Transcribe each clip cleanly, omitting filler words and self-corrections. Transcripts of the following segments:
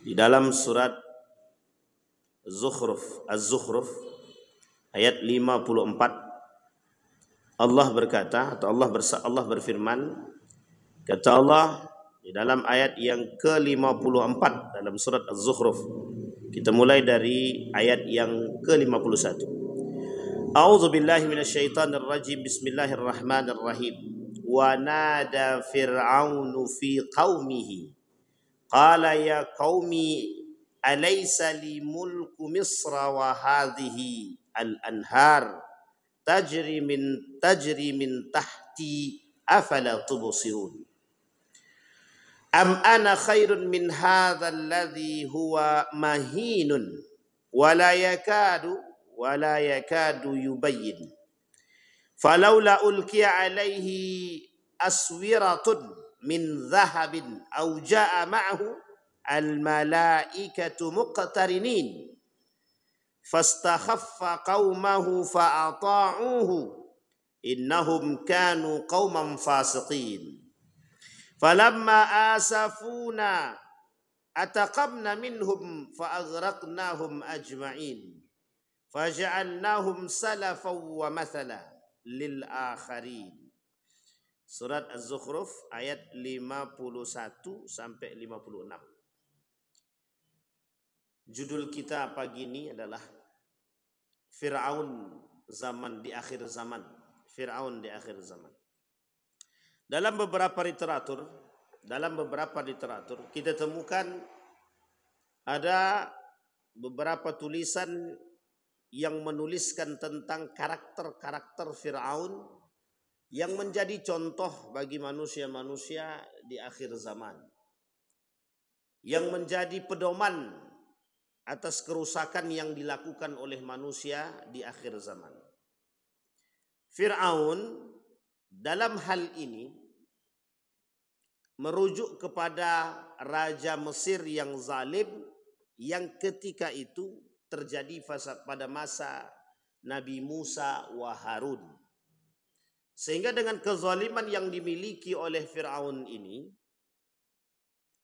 Di dalam surat Az-Zukhruf ayat 54 Allah berkata atau Allah berfirman, kata Allah di dalam ayat yang ke-54 dalam surat Az-Zukhruf. Kita mulai dari ayat yang ke-51. A'udzu billahi minasyaitonir rajim. Bismillahirrahmanirrahim. Wa nada fir'aunu fi qaumihi qala ya qaumi alaysa li mulku misra wa hadhihi al-anhar tajri min tahti afala tubsirun am ana khairun min hadha alladhi huwa mahinun wala yakadu yubayyin falaula ulqiya alaihi aswiratun min dhahabin aw jaa ma'ahu al-malaikatu muqtarinin fastakhaffa qaumahu fa'ata'uhu innahum kanu qauman fasiqin falamma asafuna ataqamna minhum fa'aghraqnahum ajma'in faja'alnahum salafan wa mathala lil akharin. Surat Az-Zukhruf ayat 51 sampai 56. Judul kita pagi ini adalah Fir'aun zaman di akhir zaman. Fir'aun di akhir zaman. Dalam beberapa literatur kita temukan ada beberapa tulisan yang menuliskan tentang karakter-karakter Fir'aun yang menjadi contoh bagi manusia-manusia di akhir zaman, yang menjadi pedoman atas kerusakan yang dilakukan oleh manusia di akhir zaman. Fir'aun dalam hal ini merujuk kepada Raja Mesir yang zalim yang ketika itu terjadi pada masa Nabi Musa wa Harun. Sehingga dengan kezaliman yang dimiliki oleh Fir'aun ini,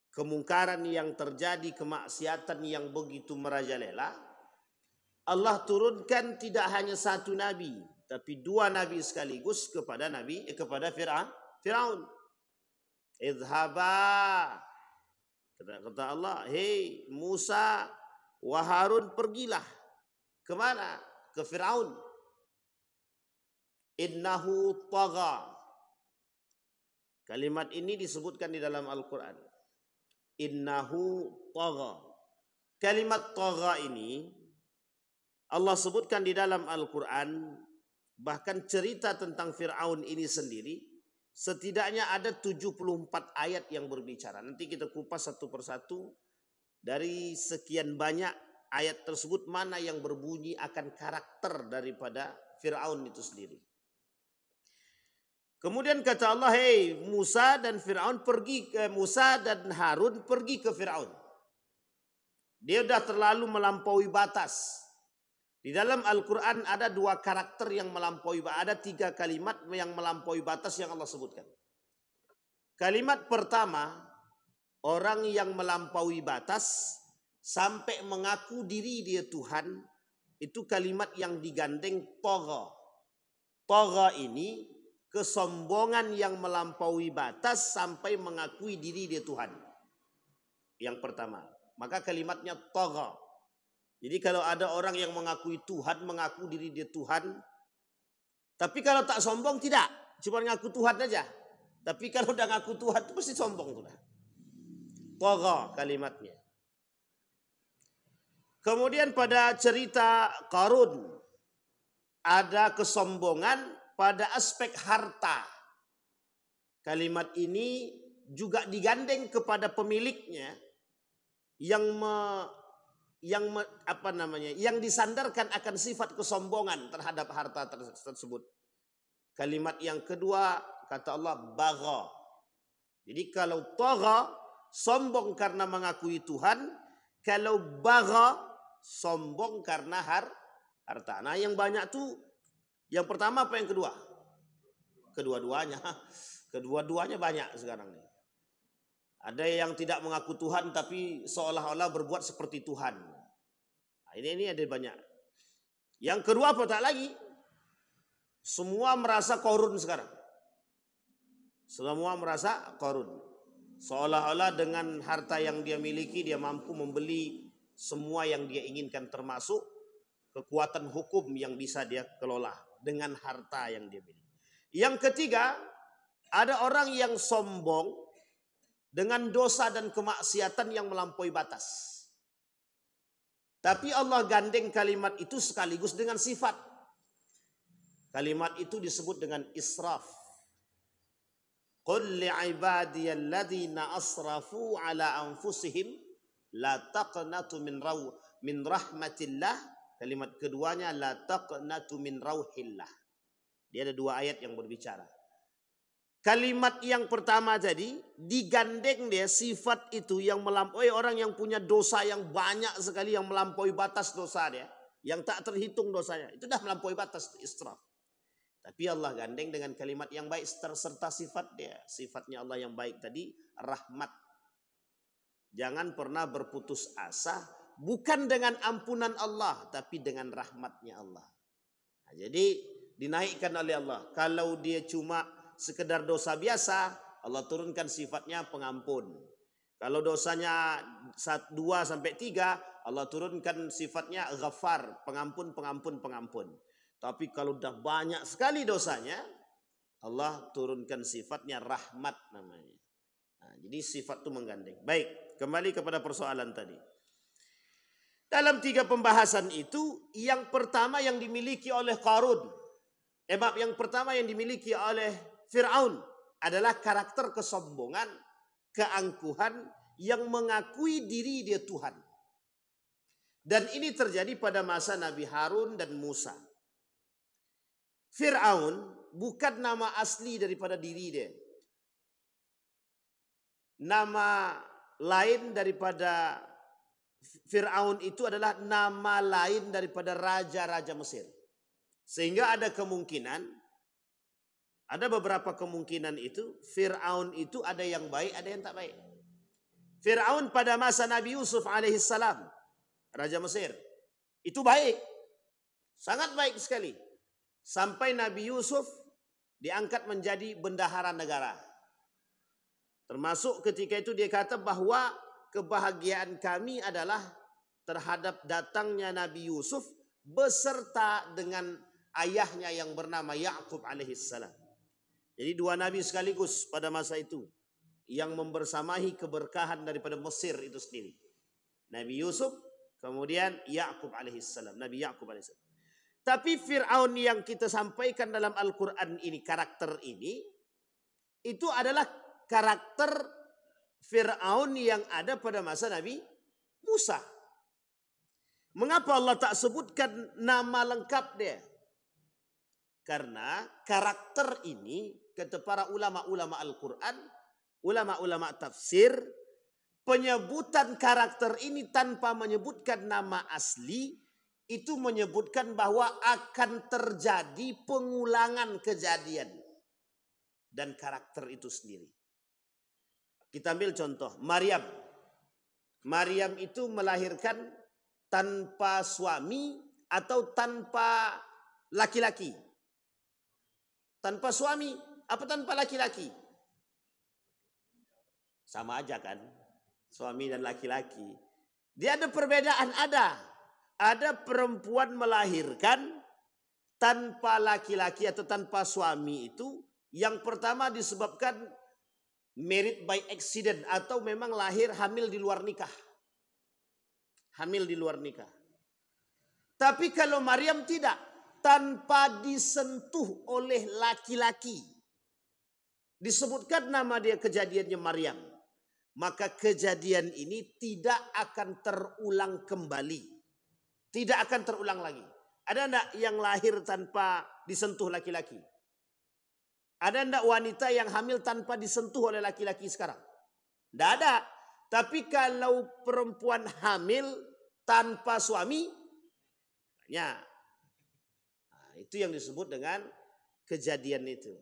kemungkaran yang terjadi, kemaksiatan yang begitu merajalela, Allah turunkan tidak hanya satu nabi, tapi dua nabi sekaligus kepada Fir'aun. Idhaba, kata Allah, hei Musa wa Harun, pergilah. Kemana? Ke Fir'aun. Innahu tagha. Kalimat ini disebutkan di dalam Al-Quran. Innahu tagha. Kalimat tagha ini Allah sebutkan di dalam Al-Quran. Bahkan cerita tentang Fir'aun ini sendiri setidaknya ada 74 ayat yang berbicara. Nanti kita kupas satu persatu. Dari sekian banyak ayat tersebut mana yang berbunyi akan karakter daripada Fir'aun itu sendiri. Kemudian kata Allah, hei Musa dan Harun pergi ke Fir'aun. Dia sudah terlalu melampaui batas. Di dalam Al-Quran ada dua karakter yang melampaui batas. Ada tiga kalimat yang melampaui batas yang Allah sebutkan. Kalimat pertama, orang yang melampaui batas sampai mengaku diri dia Tuhan, itu kalimat yang digandeng tagha. Tagha ini kesombongan yang melampaui batas sampai mengakui diri dia Tuhan. Yang pertama, maka kalimatnya tagha. Jadi kalau ada orang yang mengakui Tuhan, mengaku diri dia Tuhan, tapi kalau tak sombong tidak, cuma ngaku Tuhan aja. Tapi kalau udah ngaku Tuhan itu pasti sombong sudah. Tagha kalimatnya. Kemudian pada cerita Qarun ada kesombongan pada aspek harta. Kalimat ini juga digandeng kepada pemiliknya yang disandarkan akan sifat kesombongan terhadap harta tersebut. Kalimat yang kedua kata Allah bagha. Jadi kalau tagha sombong karena mengakui Tuhan, kalau bagha sombong karena harta. Nah, yang banyak tuh yang pertama apa yang kedua? Kedua-duanya banyak sekarang nih. Ada yang tidak mengaku Tuhan tapi seolah-olah berbuat seperti Tuhan. Nah, ini ada banyak. Yang kedua apa tak lagi? Semua merasa korun sekarang. Semua merasa korun. Seolah-olah dengan harta yang dia miliki dia mampu membeli semua yang dia inginkan, termasuk kekuatan hukum yang bisa dia kelola dengan harta yang dia miliki. Yang ketiga, ada orang yang sombong dengan dosa dan kemaksiatan yang melampaui batas. Tapi Allah gandeng kalimat itu sekaligus dengan sifat. Kalimat itu disebut dengan israf. Qul li'ibadiyalladzina asrafu ala anfusihim la taqnatu min rahmatillah. Kalimat keduanya la taqnatu min rauhillah. Dia ada dua ayat yang berbicara. Kalimat yang pertama tadi digandeng dia sifat itu yang melampaui, orang yang punya dosa yang banyak sekali, yang melampaui batas dosa dia, yang tak terhitung dosanya, itu dah melampaui batas israf. Tapi Allah gandeng dengan kalimat yang baik serta sifat dia. Sifatnya Allah yang baik tadi rahmat. Jangan pernah berputus asa, bukan dengan ampunan Allah tapi dengan rahmatnya Allah. Nah, jadi dinaikkan oleh Allah. Kalau dia cuma sekedar dosa biasa, Allah turunkan sifatnya pengampun. Kalau dosanya 2 sampai 3, Allah turunkan sifatnya Ghaffar, pengampun. Tapi kalau dah banyak sekali dosanya, Allah turunkan sifatnya rahmat namanya. Nah, jadi sifat itu menggandeng. Baik, kembali kepada persoalan tadi. Dalam 3 pembahasan itu, yang pertama yang dimiliki oleh Qarun, yang pertama yang dimiliki oleh Fir'aun adalah karakter kesombongan, keangkuhan yang mengakui diri dia Tuhan. Dan ini terjadi pada masa Nabi Harun dan Musa. Fir'aun bukan nama asli daripada diri dia. Nama lain daripada Fir'aun itu adalah nama lain daripada raja-raja Mesir. Sehingga ada kemungkinan, ada beberapa kemungkinan itu, Fir'aun itu ada yang baik, ada yang tak baik. Fir'aun pada masa Nabi Yusuf alaihissalam, raja Mesir, itu baik. Sangat baik sekali. Sampai Nabi Yusuf diangkat menjadi bendahara negara. Termasuk ketika itu dia kata bahwa kebahagiaan kami adalah terhadap datangnya Nabi Yusuf beserta dengan ayahnya yang bernama Ya'qub alaihissalam. Jadi 2 nabi sekaligus pada masa itu yang membersamahi keberkahan daripada Mesir itu sendiri. Nabi Yusuf, kemudian Ya'qub alaihissalam, Nabi Ya'qub alaihissalam. Tapi Fir'aun yang kita sampaikan dalam Al-Quran ini, karakter ini, itu adalah karakter Fir'aun yang ada pada masa Nabi Musa. Mengapa Allah tak sebutkan nama lengkap dia? Karena karakter ini, kata para ulama-ulama Al-Quran, ulama-ulama tafsir, penyebutan karakter ini tanpa menyebutkan nama asli, itu menyebutkan bahwa akan terjadi pengulangan kejadian dan karakter itu sendiri. Kita ambil contoh Maryam. Maryam itu melahirkan tanpa suami atau tanpa laki-laki. Tanpa suami apa tanpa laki-laki? Sama aja kan? Suami dan laki-laki. Dia ada perbedaan, ada. Ada perempuan melahirkan tanpa laki-laki atau tanpa suami itu, yang pertama disebabkan married by accident atau memang lahir hamil di luar nikah. Hamil di luar nikah. Tapi kalau Maryam tidak, tanpa disentuh oleh laki-laki. Disebutkan nama dia, kejadiannya Maryam. Maka kejadian ini tidak akan terulang kembali. Tidak akan terulang lagi. Ada enggak yang lahir tanpa disentuh laki-laki? Ada enggak wanita yang hamil tanpa disentuh oleh laki-laki sekarang? Tidak ada. Tapi kalau perempuan hamil tanpa suami, banyak. Nah, itu yang disebut dengan kejadian itu.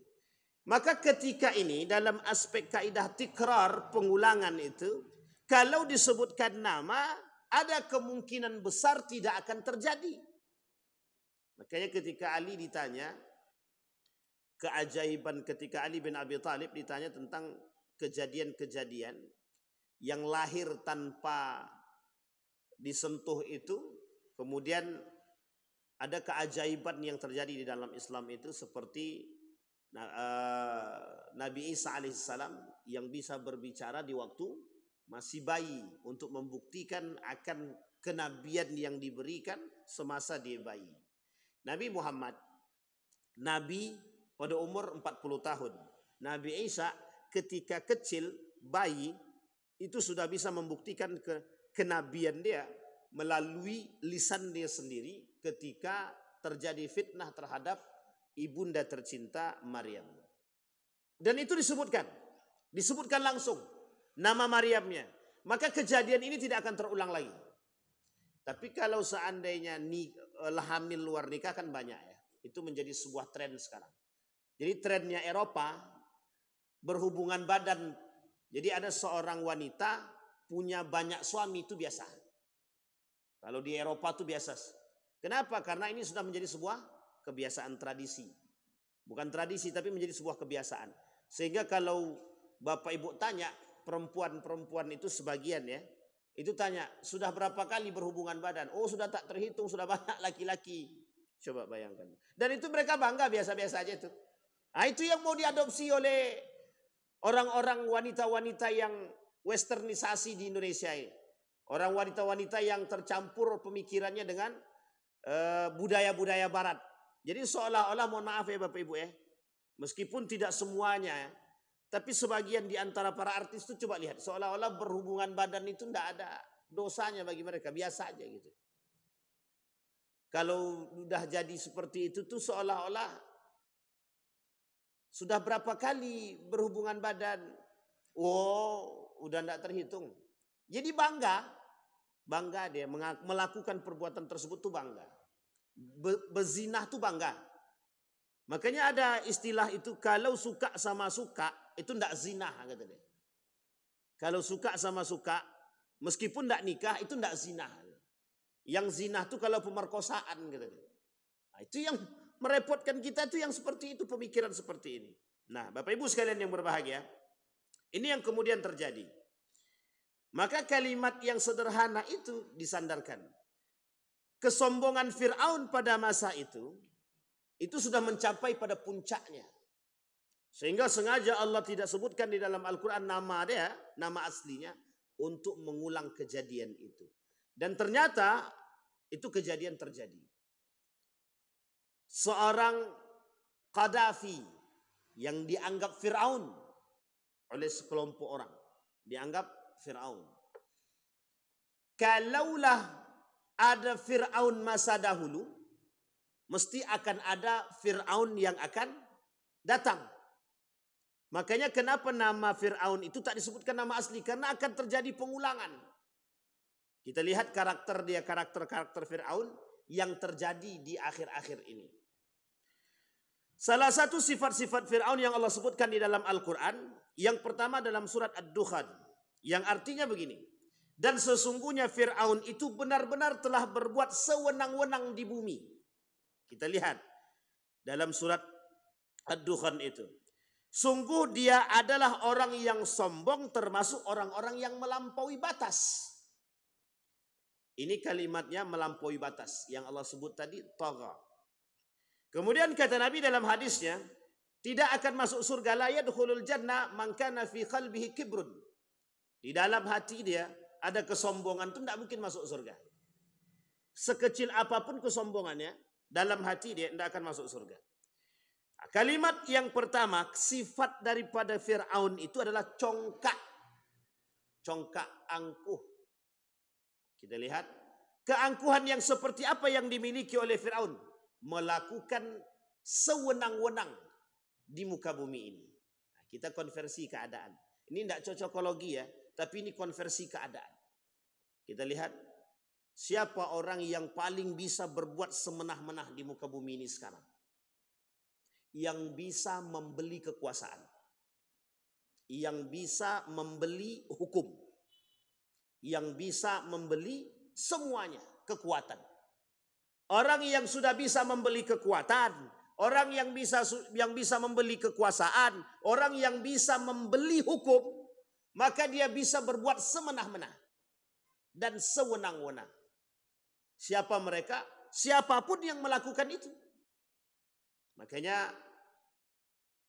Maka ketika ini dalam aspek kaidah tikrar, pengulangan itu, kalau disebutkan nama, ada kemungkinan besar tidak akan terjadi. Makanya ketika Ali ditanya, keajaiban ketika Ali bin Abi Thalib ditanya tentang kejadian-kejadian yang lahir tanpa disentuh itu, kemudian ada keajaiban yang terjadi di dalam Islam itu seperti Nabi Isa alaihissalam yang bisa berbicara di waktu masih bayi untuk membuktikan akan kenabian yang diberikan semasa dia bayi. Nabi Muhammad, Nabi pada umur 40 tahun. Nabi Isa ketika kecil, bayi, itu sudah bisa membuktikan kenabian dia melalui lisan dia sendiri ketika terjadi fitnah terhadap ibunda tercinta Maryam. Dan itu disebutkan langsung nama Maryamnya. Maka kejadian ini tidak akan terulang lagi. Tapi kalau seandainya hamil luar nikah kan banyak ya. Itu menjadi sebuah tren sekarang. Jadi trennya Eropa berhubungan badan. Jadi ada seorang wanita punya banyak suami itu biasa. Kalau di Eropa itu biasa. Kenapa? Karena ini sudah menjadi sebuah kebiasaan tradisi. Bukan tradisi tapi menjadi sebuah kebiasaan. Sehingga kalau Bapak Ibu tanya perempuan-perempuan itu sebagian ya. Itu tanya, sudah berapa kali berhubungan badan? Oh sudah tak terhitung, sudah banyak laki-laki. Coba bayangkan. Dan itu mereka bangga biasa-biasa aja itu. Nah, itu yang mau diadopsi oleh orang-orang wanita-wanita yang westernisasi di Indonesia ini. Orang wanita-wanita yang tercampur pemikirannya dengan budaya-budaya barat. Jadi seolah-olah, mohon maaf ya Bapak Ibu ya, meskipun tidak semuanya, tapi sebagian di antara para artis itu coba lihat, seolah-olah berhubungan badan itu tidak ada dosanya bagi mereka, biasa aja gitu. Kalau udah jadi seperti itu tuh seolah-olah sudah berapa kali berhubungan badan, oh udah tidak terhitung. Jadi bangga dia melakukan perbuatan tersebut tuh bangga. Bezinah tuh bangga. Makanya ada istilah itu, kalau suka sama suka itu ndak zina kata dia. Kalau suka sama suka meskipun ndak nikah itu ndak zina. Yang zina tuh kalau pemerkosaan kata dia. Nah, itu yang merepotkan kita tuh yang seperti itu, pemikiran seperti ini. Nah, Bapak Ibu sekalian yang berbahagia, ini yang kemudian terjadi. Maka kalimat yang sederhana itu disandarkan. Kesombongan Fir'aun pada masa itu sudah mencapai pada puncaknya. Sehingga sengaja Allah tidak sebutkan di dalam Al-Quran nama dia, nama aslinya, untuk mengulang kejadian itu. Dan ternyata itu kejadian terjadi. Seorang Qaddafi yang dianggap Fir'aun oleh sekelompok orang. Dianggap Fir'aun. Kalaulah ada Fir'aun masa dahulu, mesti akan ada Fir'aun yang akan datang. Makanya kenapa nama Fir'aun itu tak disebutkan nama asli, karena akan terjadi pengulangan. Kita lihat karakter Fir'aun yang terjadi di akhir-akhir ini. Salah satu sifat-sifat Fir'aun yang Allah sebutkan di dalam Al-Quran, yang pertama dalam surat Ad-Dukhan, yang artinya begini. Dan sesungguhnya Fir'aun itu benar-benar telah berbuat sewenang-wenang di bumi. Kita lihat dalam surat Ad-Dukhan itu. Sungguh dia adalah orang yang sombong, termasuk orang-orang yang melampaui batas. Ini kalimatnya melampaui batas. Yang Allah sebut tadi, tagha. Kemudian kata Nabi dalam hadisnya, tidak akan masuk surga, la yadkhulul jannah man kana fi qalbihi kibrun. Di dalam hati dia ada kesombongan, itu tidak mungkin masuk surga. Sekecil apapun kesombongannya, dalam hati dia tidak akan masuk surga. Kalimat yang pertama, sifat daripada Fir'aun itu adalah congkak. Congkak, angkuh. Kita lihat, keangkuhan yang seperti apa yang dimiliki oleh Fir'aun. Melakukan sewenang-wenang di muka bumi ini. Kita konversi keadaan. Ini tidak cocokologi ya, tapi ini konversi keadaan. Kita lihat, siapa orang yang paling bisa berbuat semenah-menah di muka bumi ini sekarang? yang bisa membeli kekuasaan, yang bisa membeli hukum, yang bisa membeli semuanya, kekuatan. Orang yang sudah bisa membeli kekuatan, orang yang bisa membeli kekuasaan, orang yang bisa membeli hukum, maka dia bisa berbuat semenah-menah dan sewenang-wenang. Siapa mereka? Siapapun yang melakukan itu. Makanya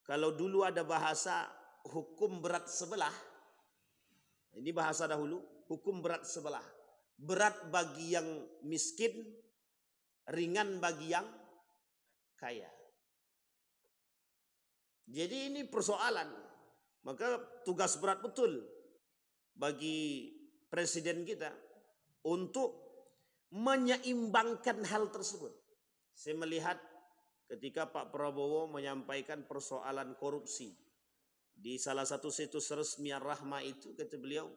kalau dulu ada bahasa hukum berat sebelah, ini bahasa dahulu, hukum berat sebelah. Berat bagi yang miskin, ringan bagi yang kaya. Jadi ini persoalan. Maka tugas berat betul bagi presiden kita untuk menyeimbangkan hal tersebut. Saya melihat ketika Pak Prabowo menyampaikan persoalan korupsi di salah satu situs resmi Ar-Rahma itu, kata beliau,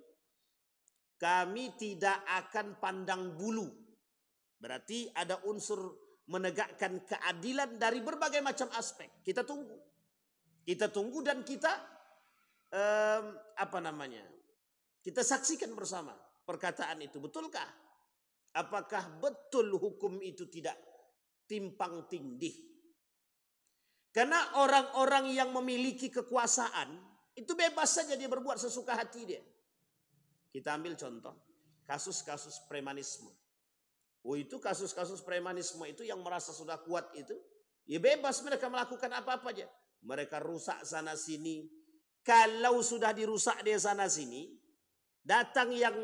kami tidak akan pandang bulu. Berarti ada unsur menegakkan keadilan dari berbagai macam aspek. Kita tunggu. Kita tunggu dan kita kita saksikan bersama perkataan itu. Betulkah? Apakah betul hukum itu tidak timpang tindih? Karena orang-orang yang memiliki kekuasaan itu bebas saja dia berbuat sesuka hati dia. Kita ambil contoh kasus-kasus premanisme. Itu kasus-kasus premanisme itu yang merasa sudah kuat itu, ya bebas mereka melakukan apa-apa aja. Mereka rusak sana sini. Kalau sudah dirusak di sana sini, datang yang,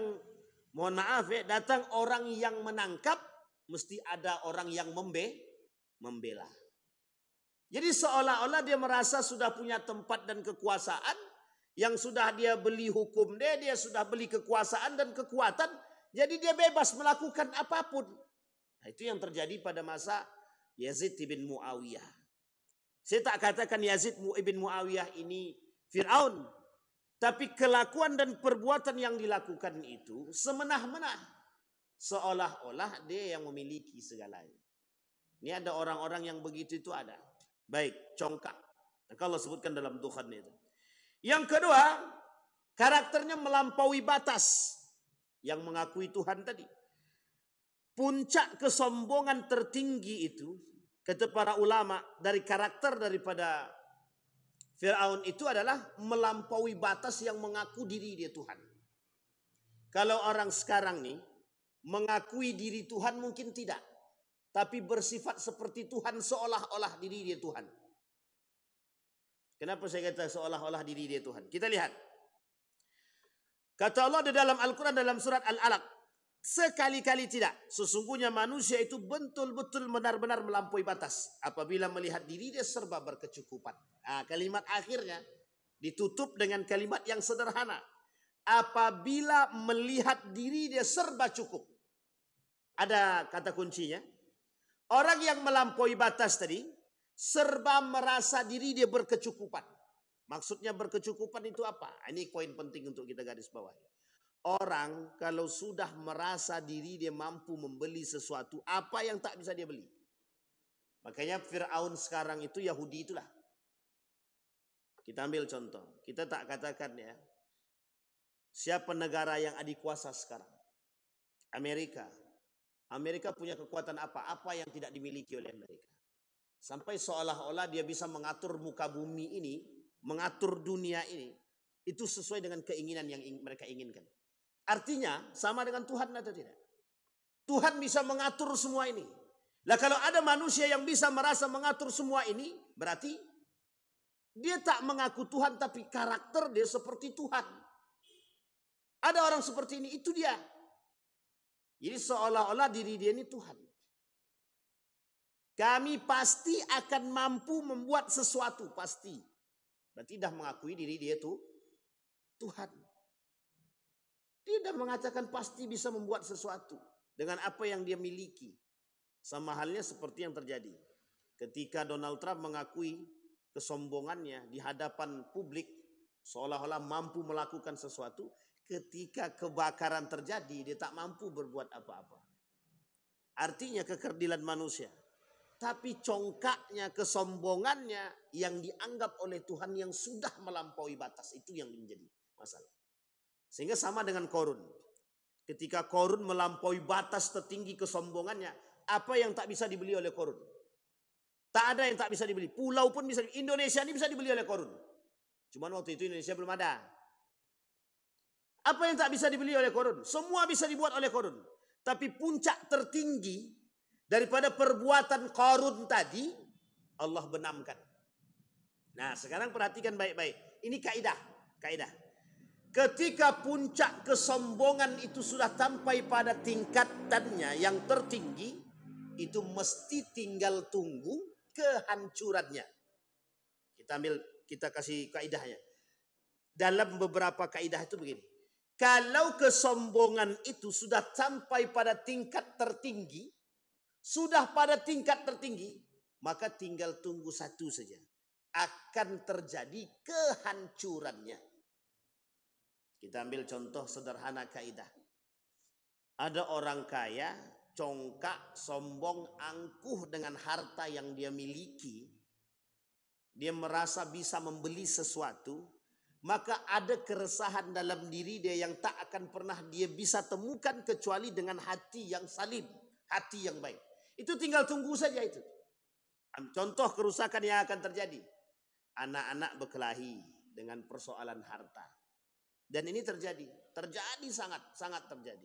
mohon maaf ya, datang orang yang menangkap, mesti ada orang yang membela. Jadi seolah-olah dia merasa sudah punya tempat dan kekuasaan, yang sudah dia beli hukum dia sudah beli kekuasaan dan kekuatan, jadi dia bebas melakukan apapun. Nah, itu yang terjadi pada masa Yazid bin Muawiyah. Saya tak katakan Yazid bin Muawiyah ini Fir'aun, tapi kelakuan dan perbuatan yang dilakukan itu semenah-menah, seolah-olah dia yang memiliki segalanya. Ini ada orang-orang yang begitu itu ada. Baik, congkak. Nah, kalau sebutkan dalam Tuhan itu. Yang kedua, karakternya melampaui batas yang mengakui Tuhan tadi. Puncak kesombongan tertinggi itu, kata para ulama, dari karakter daripada Fir'aun itu adalah melampaui batas yang mengaku diri dia Tuhan. Kalau orang sekarang nih mengakui diri Tuhan mungkin tidak, tapi bersifat seperti Tuhan seolah-olah diri dia Tuhan. Kenapa saya kata seolah-olah diri dia Tuhan? Kita lihat. Kata Allah di dalam Al-Quran dalam surat Al-Alaq, sekali-kali tidak. Sesungguhnya manusia itu betul-betul benar-benar melampaui batas apabila melihat diri dia serba berkecukupan. Nah, kalimat akhirnya ditutup dengan kalimat yang sederhana. Apabila melihat diri dia serba cukup. Ada kata kuncinya. Orang yang melampaui batas tadi serba merasa diri dia berkecukupan. Maksudnya berkecukupan itu apa? Ini poin penting untuk kita garis bawahi. Orang kalau sudah merasa diri dia mampu membeli sesuatu, apa yang tak bisa dia beli? Makanya Fir'aun sekarang itu Yahudi itulah. Kita ambil contoh. Kita tak katakan ya, siapa negara yang adikuasa sekarang? Amerika. Amerika punya kekuatan apa? Apa yang tidak dimiliki oleh Amerika? Sampai seolah-olah dia bisa mengatur muka bumi ini, mengatur dunia ini, itu sesuai dengan keinginan yang mereka inginkan. Artinya sama dengan Tuhan atau tidak? Tuhan bisa mengatur semua ini. Lah kalau ada manusia yang bisa merasa mengatur semua ini, berarti dia tak mengaku Tuhan tapi karakter dia seperti Tuhan. Ada orang seperti ini, itu dia. Jadi seolah-olah diri dia ini Tuhan. Kami pasti akan mampu membuat sesuatu, pasti. Berarti dah mengakui diri dia itu Tuhan. Dia dah mengatakan pasti bisa membuat sesuatu dengan apa yang dia miliki. Sama halnya seperti yang terjadi ketika Donald Trump mengakui kesombongannya di hadapan publik, seolah-olah mampu melakukan sesuatu. Ketika kebakaran terjadi, dia tak mampu berbuat apa-apa. Artinya kekerdilan manusia. tapi congkaknya, kesombongannya yang dianggap oleh Tuhan yang sudah melampaui batas, itu yang menjadi masalah. Sehingga sama dengan Korun. Ketika Korun melampaui batas tertinggi kesombongannya, apa yang tak bisa dibeli oleh Korun? Tak ada yang tak bisa dibeli. Pulau pun bisa. Indonesia ini bisa dibeli oleh Korun. Cuman waktu itu Indonesia belum ada. Apa yang tak bisa dibeli oleh Korun? Semua bisa dibuat oleh Korun. Tapi puncak tertinggi daripada perbuatan Korun tadi, Allah benamkan. Nah, sekarang perhatikan baik-baik. Ini kaidah. Ketika puncak kesombongan itu sudah sampai pada tingkatannya yang tertinggi, itu mesti tinggal tunggu kehancurannya. Kita kasih kaidahnya. Dalam beberapa kaidah itu begini. Kalau kesombongan itu sudah sampai pada tingkat tertinggi, maka tinggal tunggu satu saja. Akan terjadi kehancurannya. Kita ambil contoh sederhana kaidah. Ada orang kaya, congkak, sombong, angkuh dengan harta yang dia miliki. Dia merasa bisa membeli sesuatu. Maka ada keresahan dalam diri dia yang tak akan pernah dia bisa temukan kecuali dengan hati yang salim. Hati yang baik. Itu tinggal tunggu saja itu. Contoh kerusakan yang akan terjadi. Anak-anak berkelahi dengan persoalan harta. Dan ini terjadi sangat terjadi.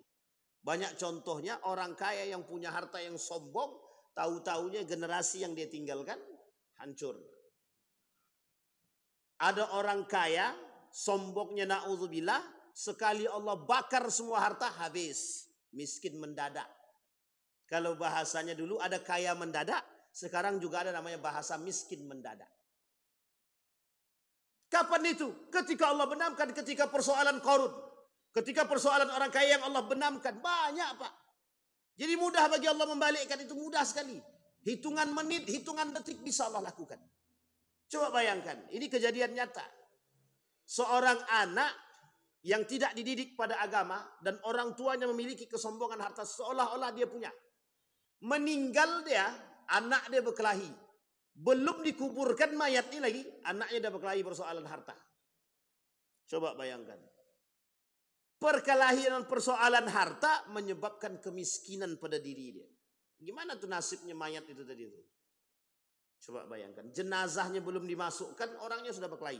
Banyak contohnya orang kaya yang punya harta yang sombong, tahu-taunya generasi yang dia tinggalkan hancur. Ada orang kaya, sombongnya na'udzubillah, sekali Allah bakar semua harta habis, miskin mendadak. Kalau bahasanya dulu ada kaya mendadak, sekarang juga ada namanya bahasa miskin mendadak. Kapan itu? Ketika Allah benamkan, ketika persoalan Korun. Ketika persoalan orang kaya yang Allah benamkan. Banyak Pak. Jadi mudah bagi Allah membalikkan, itu mudah sekali. Hitungan menit, hitungan detik bisa Allah lakukan. Coba bayangkan, ini kejadian nyata. Seorang anak yang tidak dididik pada agama dan orang tuanya memiliki kesombongan harta seolah-olah dia punya. Meninggal dia, anak dia berkelahi. Belum dikuburkan mayatnya lagi, anaknya dah berkelahi persoalan harta. Coba bayangkan. Perkelahian persoalan harta menyebabkan kemiskinan pada diri dia. Gimana tuh nasibnya mayat itu tadi itu? Coba bayangkan. Jenazahnya belum dimasukkan, orangnya sudah berkelahi.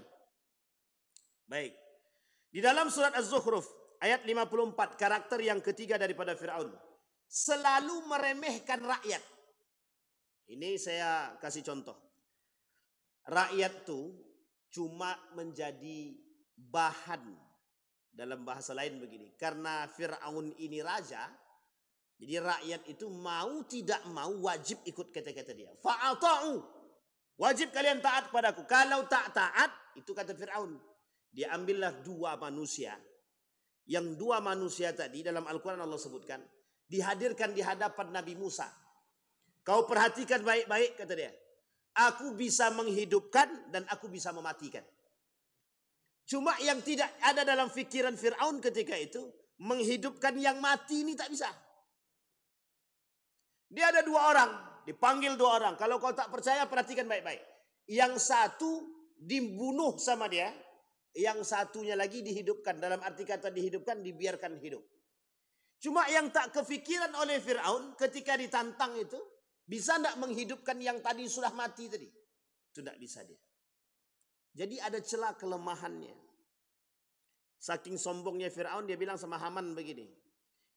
Baik. Di dalam surat Az-Zukhruf, ayat 54, karakter yang ketiga daripada Fir'aun. Selalu meremehkan rakyat. Ini saya kasih contoh. Rakyat itu cuma menjadi bahan. Dalam bahasa lain begini. Karena Fir'aun ini raja. Jadi rakyat itu mau tidak mau wajib ikut kata-kata dia. Fa'ata'u. Wajib kalian taat padaku. Kalau tak taat, itu kata Fir'aun. Diambillah dua manusia. Yang dua manusia tadi dalam Al-Quran Allah sebutkan. Dihadirkan di hadapan Nabi Musa. Kau perhatikan baik-baik kata dia. Aku bisa menghidupkan dan aku bisa mematikan. Cuma yang tidak ada dalam fikiran Fir'aun ketika itu. Menghidupkan yang mati ini tak bisa. Dia ada dua orang. Dipanggil dua orang. Kalau kau tak percaya perhatikan baik-baik. Yang satu dibunuh sama dia. Yang satunya lagi dihidupkan. Dalam arti kata dihidupkan, dibiarkan hidup. Cuma yang tak kefikiran oleh Fir'aun ketika ditantang itu. Bisa tidak menghidupkan yang tadi sudah mati tadi? Itu tidak bisa dia. Jadi ada celah kelemahannya. Saking sombongnya Fir'aun, dia bilang sama Haman begini.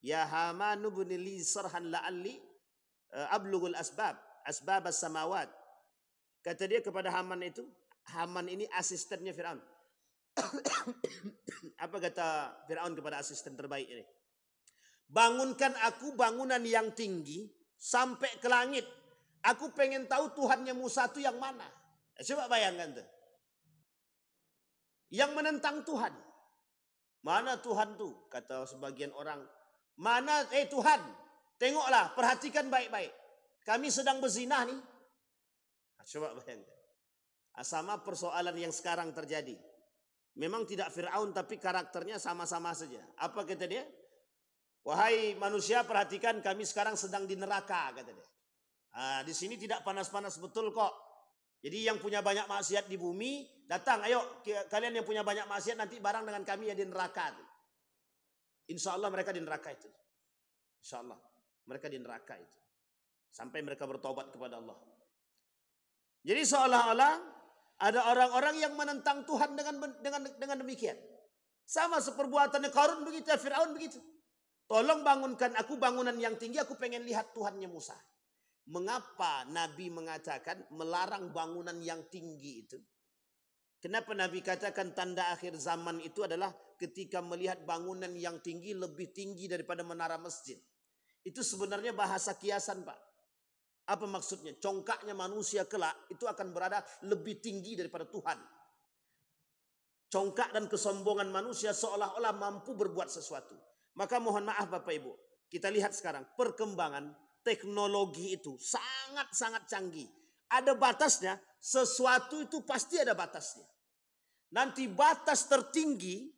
Ya Haman ibni li sarhan la'alli ablughul asbab as-samawat. Kata dia kepada Haman itu, Haman ini asistennya Fir'aun. Apa kata Fir'aun kepada asisten terbaik ini? Bangunkan aku bangunan yang tinggi sampai ke langit. Aku pengen tahu Tuhannya Musa itu yang mana. Coba bayangkan tuh. Yang menentang Tuhan. Mana Tuhan tuh? Kata sebagian orang. Mana Tuhan? Tengoklah, perhatikan baik-baik. Kami sedang berzinah nih. Coba bayangkan. Sama persoalan yang sekarang terjadi. Memang tidak Fir'aun tapi karakternya sama-sama saja. Apa kata dia? Wahai manusia perhatikan kami sekarang sedang di neraka kata dia. Di sini tidak panas-panas betul kok. Jadi yang punya banyak maksiat di bumi, datang, ayo kalian yang punya banyak maksiat nanti bareng dengan kami ya di neraka. Insya Allah mereka di neraka itu. Insya Allah mereka di neraka itu. Sampai mereka bertobat kepada Allah. Jadi seolah-olah ada orang-orang yang menentang Tuhan dengan demikian. Sama seperbuatannya Qarun begitu, Fir'aun begitu. Tolong bangunkan aku bangunan yang tinggi, aku pengen lihat Tuhannya Musa. Mengapa Nabi mengatakan melarang bangunan yang tinggi itu? Kenapa Nabi katakan tanda akhir zaman itu adalah ketika melihat bangunan yang tinggi lebih tinggi daripada menara masjid. Itu sebenarnya bahasa kiasan, Pak. Apa maksudnya? Congkaknya manusia kelak itu akan berada lebih tinggi daripada Tuhan. Congkak dan kesombongan manusia seolah-olah mampu berbuat sesuatu. Maka mohon maaf Bapak Ibu, kita lihat sekarang perkembangan teknologi itu sangat-sangat canggih. Ada batasnya, sesuatu itu pasti ada batasnya. Nanti batas tertinggi,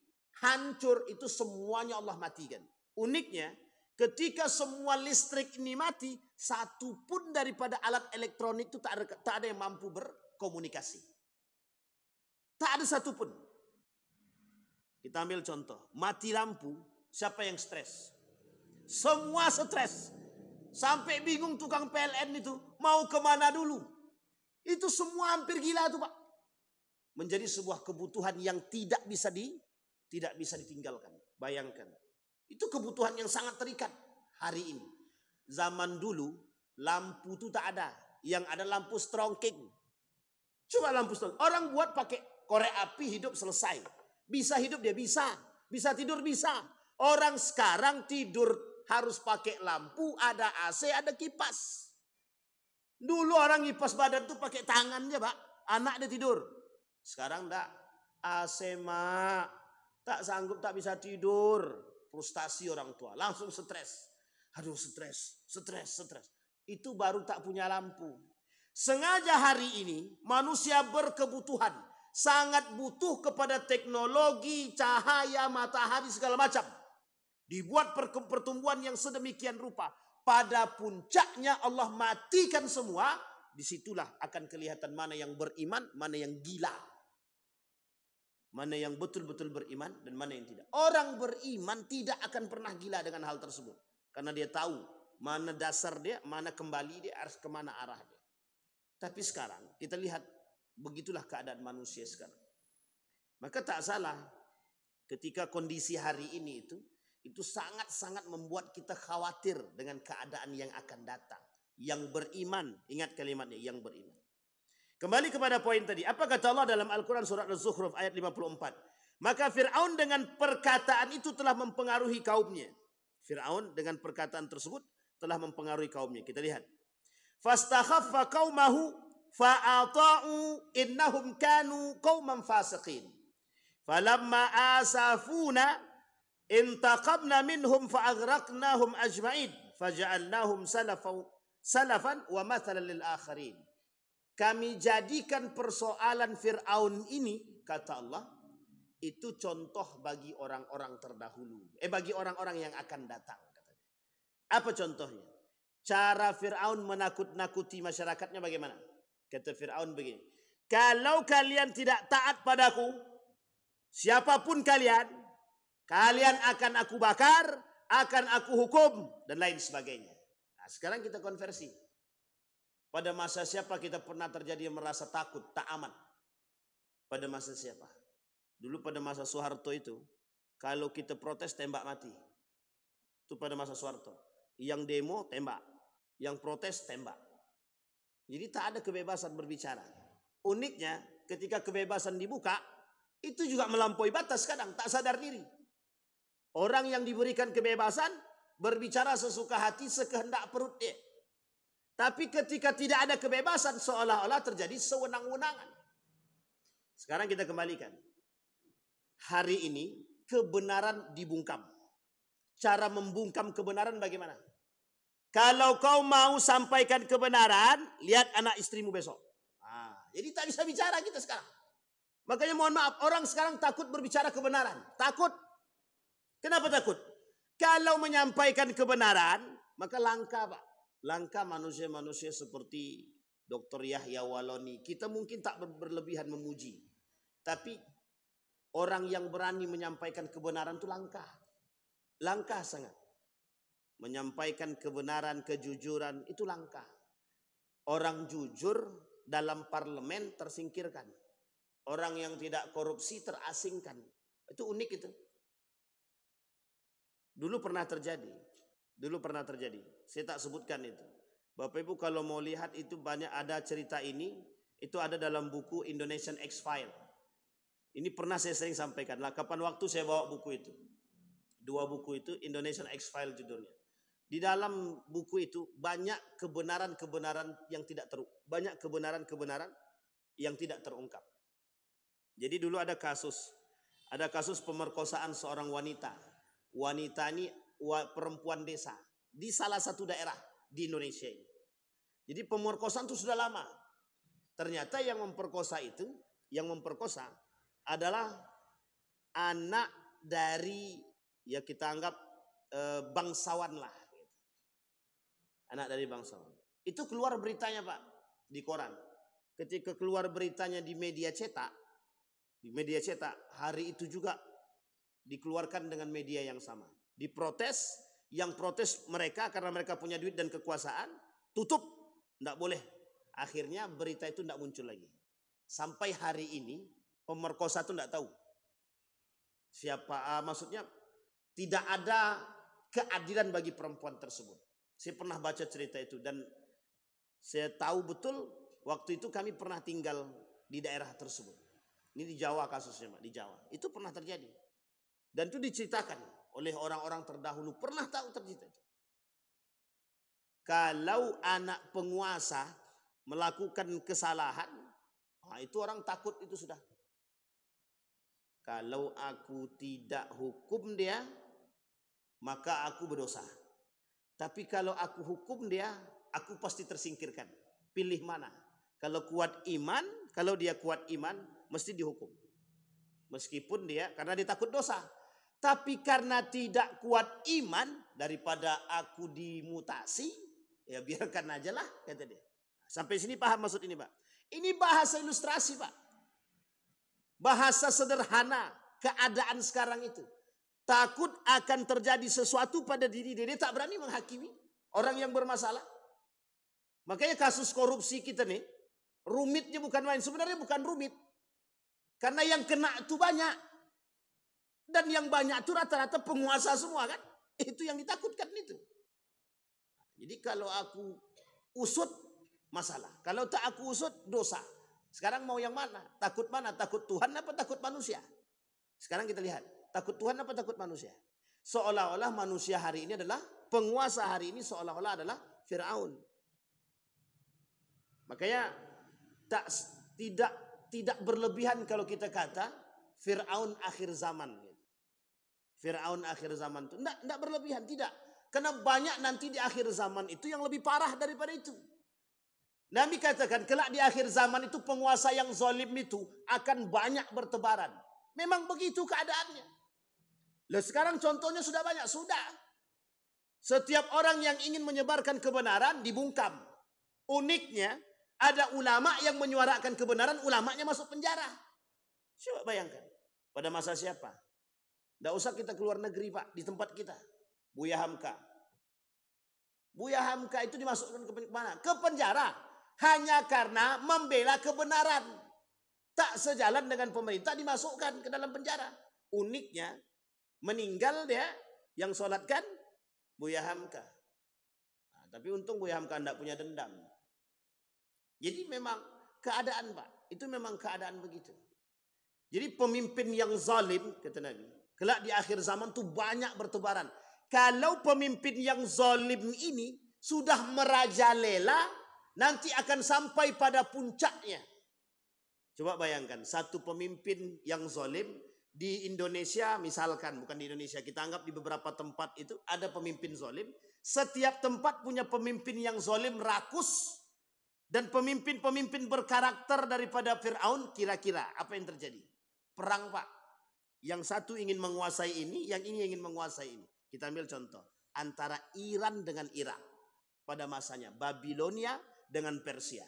hancur itu semuanya Allah matikan. Uniknya, ketika semua listrik ini mati, satu pun daripada alat elektronik itu tak ada yang mampu berkomunikasi. Tak ada satu pun. Kita ambil contoh, mati lampu, siapa yang stres? Semua stres. Sampai bingung tukang PLN itu mau kemana dulu. Itu semua hampir gila itu Pak. Menjadi sebuah kebutuhan yang tidak bisa ditinggalkan. Bayangkan. Itu kebutuhan yang sangat terikat hari ini. Zaman dulu lampu itu tak ada. Yang ada lampu strongking. Coba lampu strongking. Orang buat pakai korek api hidup selesai. Bisa hidup dia bisa. Bisa tidur bisa. Orang sekarang tidur harus pakai lampu, ada AC, ada kipas. Dulu orang kipas badan tuh pakai tangannya, Pak. Anak dia tidur. Sekarang enggak. AC mak. Tak sanggup, tak bisa tidur. Frustasi orang tua. Langsung stres. Aduh stres. Itu baru tak punya lampu. Sengaja hari ini manusia berkebutuhan. Sangat butuh kepada teknologi, cahaya, matahari, segala macam. Dibuat pertumbuhan yang sedemikian rupa. Pada puncaknya Allah matikan semua. Disitulah akan kelihatan mana yang beriman, mana yang gila. Mana yang betul-betul beriman dan mana yang tidak. Orang beriman tidak akan pernah gila dengan hal tersebut. Karena dia tahu mana dasar dia, mana kembali dia, harus kemana arah dia. Tapi sekarang kita lihat begitulah keadaan manusia sekarang. Maka tak salah ketika kondisi hari ini itu sangat-sangat membuat kita khawatir dengan keadaan yang akan datang. Yang beriman, ingat kalimatnya, yang beriman. Kembali kepada poin tadi. Apa kata Allah dalam Al-Quran surat Az-Zukhruf ayat 54? Maka Fir'aun dengan perkataan itu telah mempengaruhi kaumnya. Fir'aun dengan perkataan tersebut telah mempengaruhi kaumnya. Kita lihat. Fastakhaffa qaumahu fa'ata'u innahum kanu qauman fasiqin. Falamma asafuna intaqamna minhum fa'aghraqnahum ajma'in faja'alnahum salafan wa mathalan lil akharin. Kami jadikan persoalan Fir'aun ini, kata Allah, itu contoh bagi orang-orang terdahulu. Bagi orang-orang yang akan datang. Katanya. Apa contohnya? Cara Fir'aun menakut-nakuti masyarakatnya bagaimana? Kata Fir'aun begini. Kalau kalian tidak taat padaku, siapapun kalian akan aku bakar, akan aku hukum, dan lain sebagainya. Nah, sekarang kita konversi. Pada masa siapa kita pernah terjadi yang merasa takut, tak aman? Pada masa siapa? Dulu pada masa Soeharto itu, kalau kita protes tembak mati. Itu pada masa Soeharto. Yang demo tembak, yang protes tembak. Jadi tak ada kebebasan berbicara. Uniknya ketika kebebasan dibuka, itu juga melampaui batas kadang, tak sadar diri. Orang yang diberikan kebebasan berbicara sesuka hati, sekehendak perut dia. Tapi ketika tidak ada kebebasan seolah-olah terjadi sewenang-wenangan. Sekarang kita kembalikan. Hari ini kebenaran dibungkam. Cara membungkam kebenaran bagaimana? Kalau kau mau sampaikan kebenaran, lihat anak istrimu besok. Jadi tak bisa bicara kita sekarang. Makanya mohon maaf, orang sekarang takut berbicara kebenaran. Takut. Kenapa takut? Kalau menyampaikan kebenaran, maka langka Pak. Langka manusia-manusia seperti Dr. Yahya Waloni. Kita mungkin tak berlebihan memuji. Tapi orang yang berani menyampaikan kebenaran itu langka. Langka sangat. Menyampaikan kebenaran, kejujuran itu langka. Orang jujur dalam parlemen tersingkirkan. Orang yang tidak korupsi terasingkan. Itu unik itu. Dulu pernah terjadi. Saya tak sebutkan itu. Bapak Ibu kalau mau lihat itu banyak ada cerita ini. Itu ada dalam buku Indonesian X-File. Ini pernah saya sering sampaikan. Lah kapan waktu saya bawa buku itu. 2 buku itu Indonesian X-File judulnya. Di dalam buku itu banyak kebenaran-kebenaran yang tidak terungkap. Jadi dulu ada kasus pemerkosaan seorang wanita. Wanita ini perempuan desa di salah satu daerah di Indonesia ini. Jadi pemerkosaan itu sudah lama. Ternyata yang memperkosa adalah anak dari ya kita anggap bangsawan lah. Anak dari bangsawan. Itu keluar beritanya Pak di koran. Ketika keluar beritanya di media cetak, hari itu juga dikeluarkan dengan media yang sama. Diprotes, yang protes mereka karena mereka punya duit dan kekuasaan, tutup, tidak boleh. Akhirnya berita itu tidak muncul lagi. Sampai hari ini pemerkosa itu tidak tahu siapa, maksudnya tidak ada keadilan bagi perempuan tersebut. Saya pernah baca cerita itu dan saya tahu betul waktu itu kami pernah tinggal di daerah tersebut. Ini di Jawa kasusnya, Pak, di Jawa. Itu pernah terjadi. Dan itu diceritakan oleh orang-orang terdahulu. Pernah tahu terjadi itu. Kalau anak penguasa melakukan kesalahan, itu orang takut itu sudah. Kalau aku tidak hukum dia, maka aku berdosa. Tapi kalau aku hukum dia, aku pasti tersingkirkan. Pilih mana? Kalau dia kuat iman, mesti dihukum. Meskipun dia, karena dia takut dosa. Tapi karena tidak kuat iman, daripada aku dimutasi, ya biarkan aja lah, kata dia. Sampai sini paham maksud ini Pak? Ini bahasa ilustrasi Pak. Bahasa sederhana keadaan sekarang itu. Takut akan terjadi sesuatu pada diri dia, tak berani menghakimi orang yang bermasalah. Makanya kasus korupsi kita nih, rumitnya bukan main. Sebenarnya bukan rumit. Karena yang kena itu banyak. Dan yang banyak itu rata-rata penguasa semua kan. Itu yang ditakutkan itu. Jadi kalau aku usut, masalah. Kalau tak aku usut, dosa. Sekarang mau yang mana? Takut mana? Takut Tuhan apa takut manusia? Sekarang kita lihat. Takut Tuhan apa takut manusia? Seolah-olah manusia hari ini adalah, penguasa hari ini seolah-olah adalah Fir'aun. Makanya tidak berlebihan kalau kita kata Fir'aun akhir zaman. Fir'aun akhir zaman itu. Tidak berlebihan, tidak. Karena banyak nanti di akhir zaman itu yang lebih parah daripada itu. Nabi katakan kelak di akhir zaman itu penguasa yang zalim itu akan banyak bertebaran. Memang begitu keadaannya. Lah sekarang contohnya sudah banyak, sudah. Setiap orang yang ingin menyebarkan kebenaran dibungkam. Uniknya ada ulama yang menyuarakan kebenaran, ulamanya masuk penjara. Coba bayangkan. Pada masa siapa? Tidak usah kita keluar negeri Pak, di tempat kita. Buya Hamka. Buya Hamka itu dimasukkan ke mana? Ke penjara. Hanya karena membela kebenaran. Tak sejalan dengan pemerintah dimasukkan ke dalam penjara. Uniknya meninggal dia yang sholatkan Buya Hamka. Nah, tapi untung Buya Hamka tidak punya dendam. Jadi memang keadaan Pak, itu memang keadaan begitu. Jadi pemimpin yang zalim, kata Nabi, kelak di akhir zaman itu banyak bertebaran. Kalau pemimpin yang zalim ini sudah merajalela, nanti akan sampai pada puncaknya. Coba bayangkan, satu pemimpin yang zalim di Indonesia, misalkan, bukan di Indonesia, kita anggap di beberapa tempat itu ada pemimpin zalim. Setiap tempat punya pemimpin yang zalim rakus. Dan pemimpin-pemimpin berkarakter daripada Fir'aun, kira-kira apa yang terjadi? Perang Pak. Yang satu ingin menguasai ini, yang ini ingin menguasai ini. Kita ambil contoh. Antara Iran dengan Irak. pada masanya. Babilonia dengan Persia.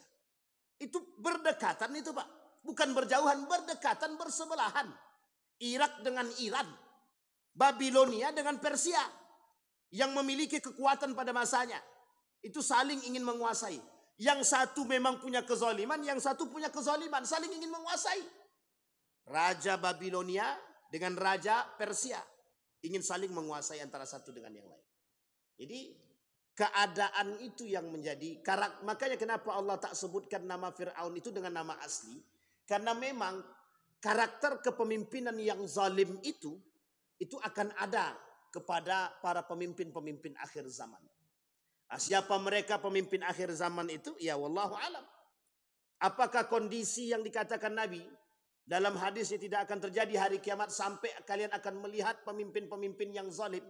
Itu berdekatan itu Pak. Bukan berjauhan, berdekatan, bersebelahan. Irak dengan Iran. Babilonia dengan Persia. Yang memiliki kekuatan pada masanya. Itu saling ingin menguasai. Yang satu memang punya kezaliman, yang satu punya kezaliman. Saling ingin menguasai. Raja Babilonia dengan Raja Persia. Ingin saling menguasai antara satu dengan yang lain. Jadi keadaan itu yang menjadi karakter. Makanya kenapa Allah tak sebutkan nama Fir'aun itu dengan nama asli. Karena memang karakter kepemimpinan yang zalim itu akan ada kepada para pemimpin-pemimpin akhir zaman. Siapa mereka pemimpin akhir zaman itu? Ya wallahu alam. Apakah kondisi yang dikatakan Nabi dalam hadisnya tidak akan terjadi hari kiamat sampai kalian akan melihat pemimpin-pemimpin yang zalim?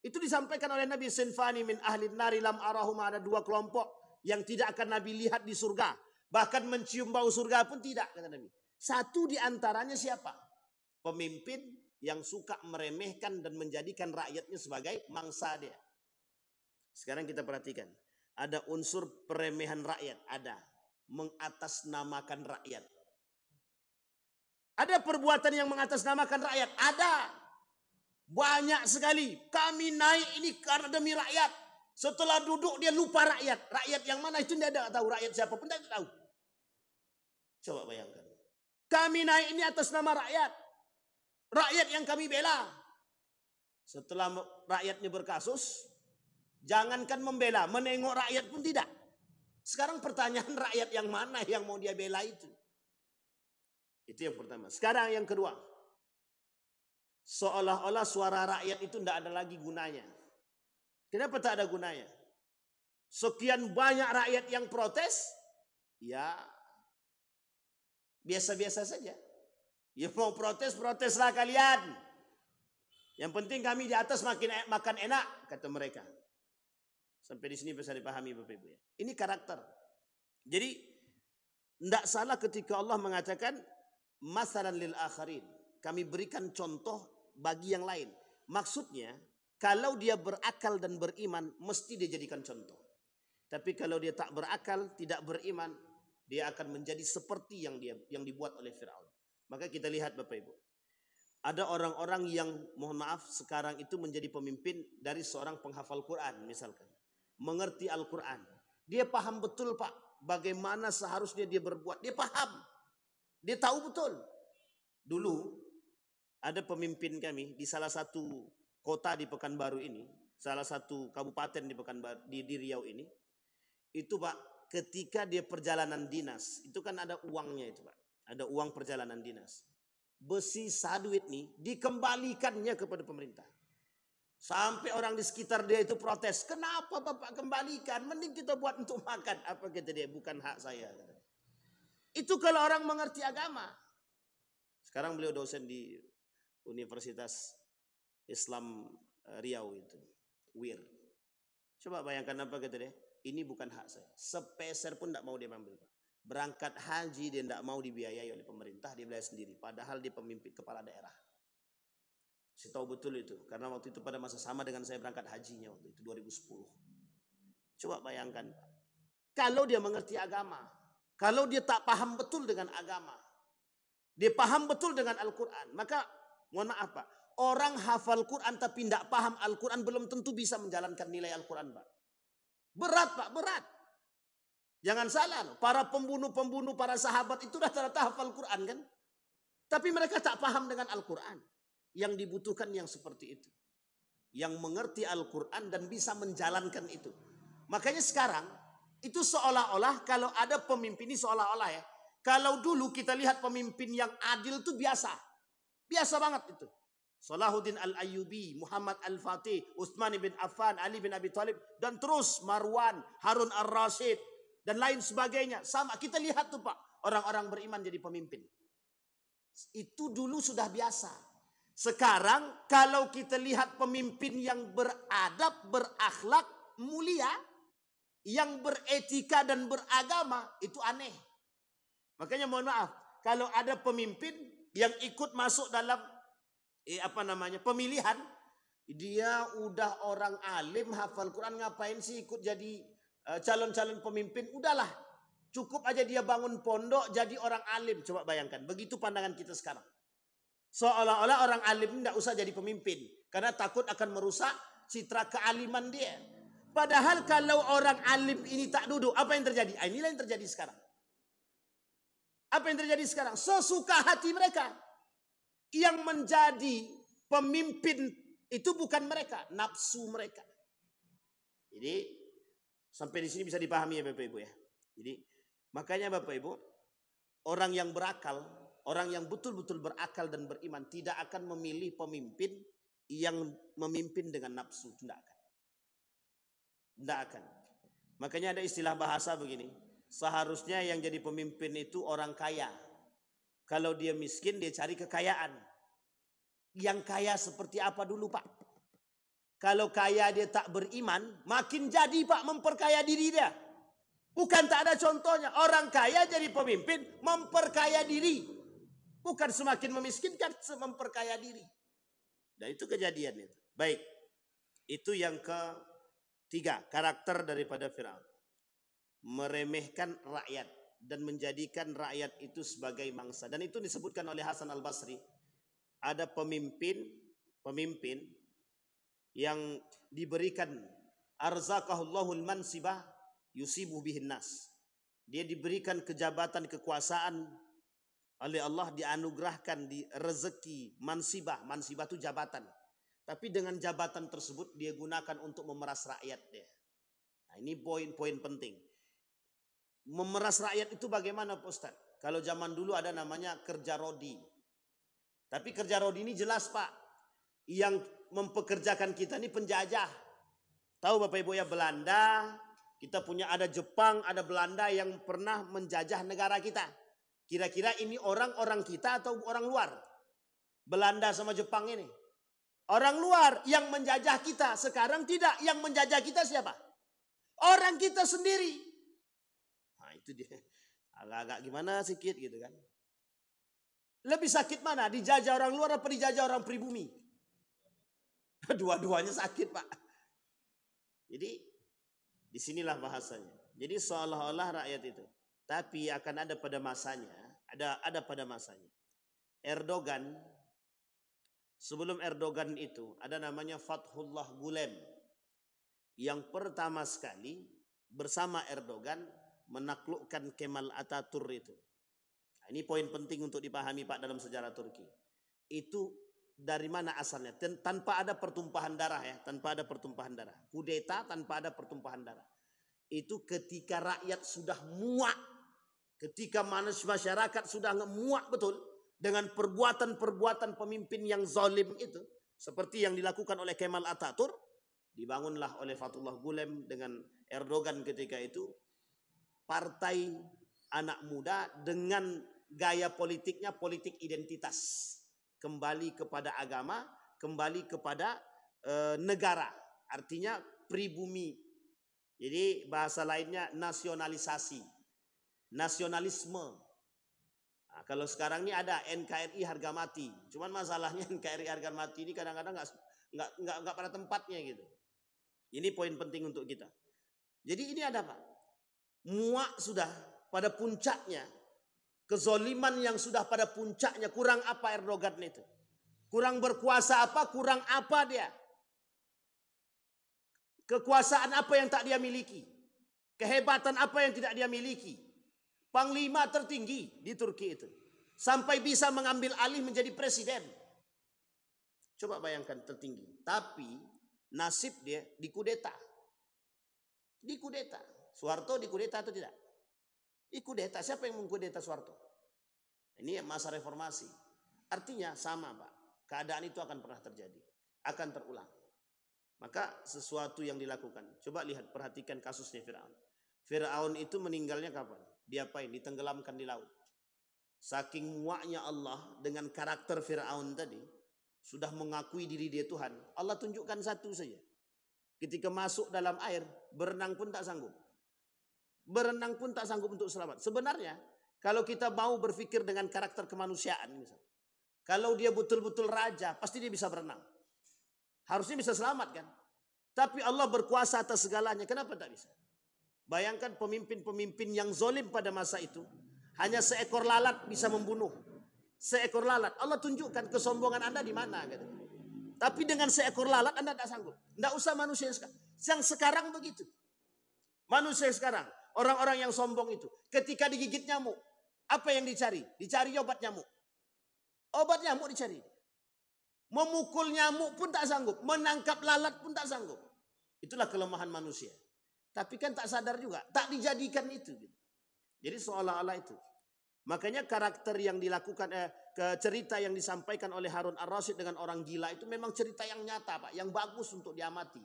Itu disampaikan oleh Nabi, sinfani min ahli nari lam arahum, ada dua kelompok yang tidak akan Nabi lihat di surga. Bahkan mencium bau surga pun tidak, kata Nabi. Satu di antaranya siapa? Pemimpin yang suka meremehkan dan menjadikan rakyatnya sebagai mangsa dia. Sekarang kita perhatikan. Ada unsur peremehan rakyat, ada. Mengatasnamakan rakyat. Ada perbuatan yang mengatasnamakan rakyat, ada. Banyak sekali. Kami naik ini karena demi rakyat. Setelah duduk dia lupa rakyat. Rakyat yang mana itu dia tidak tahu. Rakyat siapa pun tidak tahu. Coba bayangkan. Kami naik ini atas nama rakyat. Rakyat yang kami bela. Setelah rakyatnya berkasus, jangankan membela, menengok rakyat pun tidak. Sekarang pertanyaan, rakyat yang mana yang mau dia bela itu? Itu yang pertama. Sekarang yang kedua. Seolah-olah suara rakyat itu tidak ada lagi gunanya. Kenapa tak ada gunanya? Sekian banyak rakyat yang protes, ya biasa-biasa saja. Ya mau protes, proteslah kalian. Yang penting kami di atas makan enak, kata mereka. Sampai di sini bisa dipahami Bapak Ibu ya. Ini karakter. Jadi tidak salah ketika Allah mengatakan masalan lil akharin. Kami berikan contoh bagi yang lain. Maksudnya, kalau dia berakal dan beriman, mesti dia jadikan contoh. Tapi kalau dia tak berakal, tidak beriman, dia akan menjadi seperti yang dibuat oleh Fir'aun. Maka kita lihat Bapak Ibu. Ada orang-orang yang, mohon maaf, sekarang itu menjadi pemimpin dari seorang penghafal Quran misalkan. Mengerti Al-Quran. Dia paham betul Pak, bagaimana seharusnya dia berbuat. Dia paham. Dia tahu betul. Dulu, ada pemimpin kami di salah satu kota di Pekanbaru ini, salah satu kabupaten di Pekanbaru di Riau ini, itu Pak, ketika dia perjalanan dinas, itu kan ada uangnya itu Pak, ada uang perjalanan dinas. Besi saduit nih dikembalikannya kepada pemerintah. Sampai orang di sekitar dia itu protes, kenapa Bapak kembalikan? Mending kita buat untuk makan. Apa kata dia? Bukan hak saya. Itu kalau orang mengerti agama. Sekarang beliau dosen di Universitas Islam Riau itu, UIR. Coba bayangkan apa kata dia? Ini bukan hak saya. Sepeser pun tidak mau dia ambil. Berangkat haji dia tidak mau dibiayai oleh pemerintah, dia biaya sendiri. Padahal dia pemimpin kepala daerah. Saya tahu betul itu. Karena waktu itu pada masa sama dengan saya berangkat hajinya waktu itu 2010. Coba bayangkan. Kalau dia mengerti agama. Kalau dia tak paham betul dengan agama. Dia paham betul dengan Al-Quran. Maka mohon maaf Pak. Orang hafal Quran tapi tidak paham Al-Quran belum tentu bisa menjalankan nilai Al-Quran Pak. Berat Pak, berat. Jangan salah loh. Para pembunuh-pembunuh, para sahabat itu rata-rata hafal Quran kan. Tapi mereka tak paham dengan Al-Quran. Yang dibutuhkan yang seperti itu. Yang mengerti Al-Quran dan bisa menjalankan itu. Makanya sekarang itu seolah-olah kalau ada pemimpin ini seolah-olah ya. Kalau dulu kita lihat pemimpin yang adil itu biasa. Biasa banget itu. Salahuddin Al-Ayyubi, Muhammad Al-Fatih, Utsman bin Affan, Ali bin Abi Thalib. Dan terus Marwan, Harun Ar-Rasyid. Dan lain sebagainya. Sama kita lihat tuh Pak. Orang-orang beriman jadi pemimpin. Itu dulu sudah biasa. Sekarang kalau kita lihat pemimpin yang beradab, berakhlak, mulia. Yang beretika dan beragama. Itu aneh. Makanya mohon maaf. Kalau ada pemimpin yang ikut masuk dalam pemilihan, dia udah orang alim hafal Quran, ngapain sih ikut jadi calon-calon pemimpin, udahlah. Cukup aja dia bangun pondok jadi orang alim. Coba bayangkan, begitu pandangan kita sekarang. Seolah-olah orang alim tidak usah jadi pemimpin. Karena takut akan merusak citra kealiman dia. Padahal kalau orang alim ini tak duduk, apa yang terjadi? Inilah yang terjadi sekarang. Apa yang terjadi sekarang? Sesuka hati mereka. Yang menjadi pemimpin itu bukan mereka, nafsu mereka. Jadi sampai di sini bisa dipahami ya Bapak Ibu ya. Jadi makanya Bapak Ibu, orang yang berakal, orang yang betul-betul berakal dan beriman tidak akan memilih pemimpin yang memimpin dengan nafsu, tidak akan. Tidak akan. Makanya ada istilah bahasa begini, seharusnya yang jadi pemimpin itu orang kaya. Kalau dia miskin dia cari kekayaan. Yang kaya seperti apa dulu Pak? Kalau kaya dia tak beriman, makin jadi Pak memperkaya diri dia. Bukan tak ada contohnya. Orang kaya jadi pemimpin memperkaya diri. Bukan semakin memiskinkan, memperkaya diri. Dan itu kejadiannya. Baik. Itu yang ketiga, karakter daripada Firaun. Meremehkan rakyat dan menjadikan rakyat itu sebagai mangsa. Dan itu disebutkan oleh Hasan Al-Basri. Ada pemimpin yang diberikan arzaqahullahul mansibah yusibu bihin nas. Dia diberikan kejabatan, kekuasaan oleh Allah, dianugerahkan di rezeki mansibah. Mansibah itu jabatan. Tapi dengan jabatan tersebut dia gunakan untuk memeras rakyat dia. Nah, ini poin-poin penting. Memeras rakyat itu bagaimana Pak Ustaz? Kalau zaman dulu ada namanya kerja rodi. Tapi kerja rodi ini jelas Pak. Yang mempekerjakan kita ini penjajah. Tahu Bapak Ibu ya, Belanda, kita punya ada Jepang, ada Belanda yang pernah menjajah negara kita. Kira-kira ini orang-orang kita atau orang luar? Belanda sama Jepang ini. Orang luar yang menjajah kita. Sekarang tidak, yang menjajah kita siapa? Orang kita sendiri. Nah itu dia. Agak-agak gimana sedikit gitu kan. Lebih sakit mana? Dijajah orang luar apa dijajah orang pribumi? Dua-duanya sakit Pak. Jadi disinilah bahasanya. Jadi seolah-olah rakyat itu. Tapi akan ada pada masanya. Ada pada masanya. Erdogan. Sebelum Erdogan itu ada namanya Fathullah Gulen. Yang pertama sekali bersama Erdogan menaklukkan Kemal Atatürk itu. Nah, ini poin penting untuk dipahami Pak dalam sejarah Turki. Itu dari mana asalnya? Tanpa ada pertumpahan darah ya, tanpa ada pertumpahan darah. Kudeta tanpa ada pertumpahan darah. Itu ketika rakyat sudah muak, ketika masyarakat sudah muak betul dengan perbuatan-perbuatan pemimpin yang zalim itu, seperti yang dilakukan oleh Kemal Atatürk, dibangunlah oleh Fathullah Gulen dengan Erdogan ketika itu partai anak muda dengan gaya politiknya politik identitas. Kembali kepada agama, kembali kepada negara. Artinya pribumi. Jadi bahasa lainnya nasionalisasi. Nasionalisme. Nah, kalau sekarang ini ada NKRI harga mati. Cuman masalahnya NKRI harga mati ini kadang-kadang nggak pada tempatnya gitu. Ini poin penting untuk kita. Jadi ini ada Pak. Muak sudah pada puncaknya. Kezoliman yang sudah pada puncaknya. Kurang apa Erdogan itu? Kurang berkuasa apa? Kurang apa dia? Kekuasaan apa yang tak dia miliki? Kehebatan apa yang tidak dia miliki? Panglima tertinggi di Turki itu. Sampai bisa mengambil alih menjadi presiden. Coba bayangkan tertinggi. Tapi nasib dia dikudeta. Dikudeta. Soeharto dikudeta atau tidak? Dikudeta. Siapa yang mengkudeta Soeharto? Ini masa reformasi. Artinya sama Pak. Keadaan itu akan pernah terjadi. Akan terulang. Maka sesuatu yang dilakukan. Coba lihat, perhatikan kasusnya Firaun. Firaun itu meninggalnya kapan? Diapain? Ditenggelamkan di laut. Saking muaknya Allah dengan karakter Firaun tadi. Sudah mengakui diri dia Tuhan. Allah tunjukkan satu saja. Ketika masuk dalam air, berenang pun tak sanggup. Berenang pun tak sanggup untuk selamat. Sebenarnya, kalau kita mau berpikir dengan karakter kemanusiaan, misalnya, kalau dia betul-betul raja, pasti dia bisa berenang. Harusnya bisa selamat kan? Tapi Allah berkuasa atas segalanya. Kenapa tak bisa? Bayangkan pemimpin-pemimpin yang zolim pada masa itu. Hanya seekor lalat bisa membunuh. Seekor lalat. Allah tunjukkan kesombongan Anda di mana. Gitu. Tapi dengan seekor lalat Anda tidak sanggup. Tidak usah manusia yang sekarang begitu. Manusia sekarang. Orang-orang yang sombong itu. Ketika digigit nyamuk. Apa yang dicari? Dicari obat nyamuk. Obat nyamuk dicari. Memukul nyamuk pun tak sanggup. Menangkap lalat pun tak sanggup. Itulah kelemahan manusia. Tapi kan tak sadar juga. Tak dijadikan itu. Jadi seolah-olah itu. Makanya karakter yang dilakukan, cerita yang disampaikan oleh Harun ar-Rasyid dengan orang gila itu memang cerita yang nyata Pak. Yang bagus untuk diamati.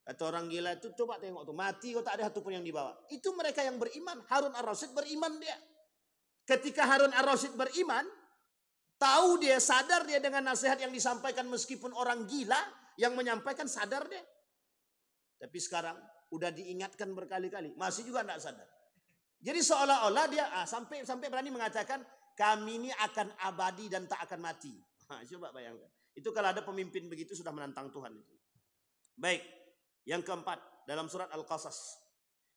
Kata orang gila itu, coba tengok tuh. Mati kok tak ada satupun yang dibawa. Itu mereka yang beriman. Harun ar-Rasyid beriman dia. Ketika Harun ar-Rasyid beriman. Tahu dia, sadar dia dengan nasihat yang disampaikan meskipun orang gila yang menyampaikan, sadar dia. Tapi sekarang udah diingatkan berkali-kali, masih juga tidak sadar. Jadi seolah-olah dia sampai berani mengatakan kami ini akan abadi dan tak akan mati. Coba bayangkan. Itu kalau ada pemimpin begitu sudah menantang Tuhan itu. Baik, yang keempat dalam surat Al-Qasas.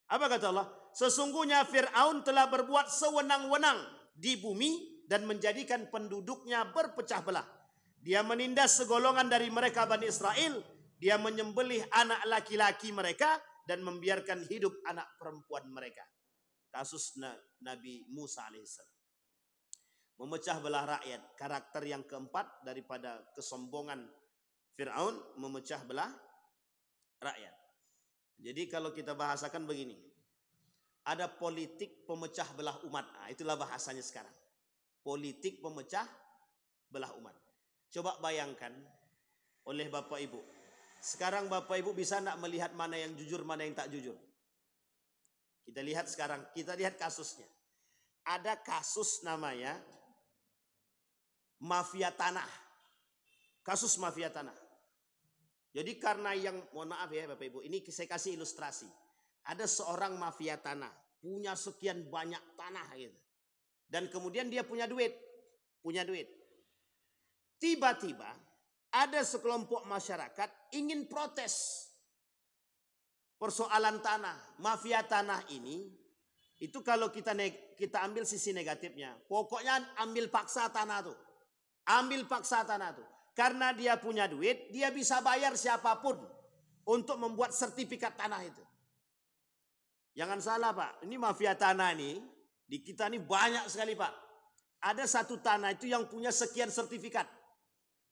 Apa kata Allah? Sesungguhnya Fir'aun telah berbuat sewenang-wenang di bumi dan menjadikan penduduknya berpecah belah. Dia menindas segolongan dari mereka Bani Israel. Dia menyembelih anak laki-laki mereka dan membiarkan hidup anak perempuan mereka. Kasus Nabi Musa alaihissalam. Memecah belah rakyat. Karakter yang keempat daripada kesombongan Fir'aun, memecah belah rakyat. Jadi kalau kita bahasakan begini. Ada politik pemecah belah umat. Itulah bahasanya sekarang. Politik pemecah belah umat. Coba bayangkan oleh Bapak Ibu. Sekarang Bapak Ibu bisa nak melihat mana yang jujur, mana yang tak jujur. Kita lihat sekarang, kita lihat kasusnya. Ada kasus namanya mafia tanah. Kasus mafia tanah. Jadi karena yang, mohon maaf ya Bapak Ibu, ini saya kasih ilustrasi. Ada seorang mafia tanah, punya sekian banyak tanah gitu. Dan kemudian dia punya duit. Tiba-tiba ada sekelompok masyarakat ingin protes. Persoalan tanah, mafia tanah ini, itu kalau kita ambil sisi negatifnya. Pokoknya ambil paksa tanah tuh. Ambil paksa tanah tuh. Karena dia punya duit, dia bisa bayar siapapun untuk membuat sertifikat tanah itu. Jangan salah Pak, ini mafia tanah nih. Di kita ini banyak sekali Pak. Ada satu tanah itu yang punya sekian sertifikat.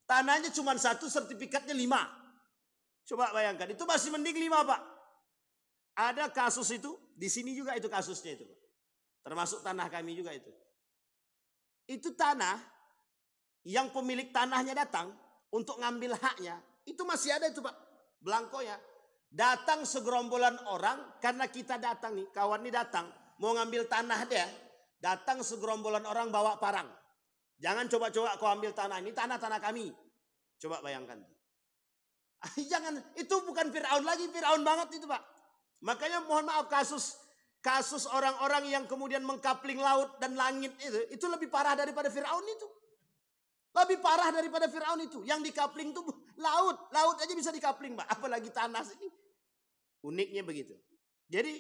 Tanahnya cuma satu, sertifikatnya 5. Coba bayangkan, itu masih mending 5 Pak. Ada kasus itu, di sini juga itu kasusnya itu. Termasuk tanah kami juga itu. Itu tanah yang pemilik tanahnya datang untuk ngambil haknya. Itu masih ada itu Pak, belangkonya. Datang segerombolan orang, karena kita datang nih, kawan ini datang. Mau ngambil tanah dia, datang segerombolan orang bawa parang. Jangan coba-coba kau ambil tanah, ini tanah-tanah kami. Coba bayangkan. Jangan, itu bukan Fir'aun lagi, Fir'aun banget itu Pak. Makanya mohon maaf kasus orang-orang yang kemudian mengkapling laut dan langit itu lebih parah daripada Fir'aun itu. Lebih parah daripada Fir'aun itu. Yang dikapling itu laut aja bisa dikapling Pak. Apalagi tanah ini. Uniknya begitu. Jadi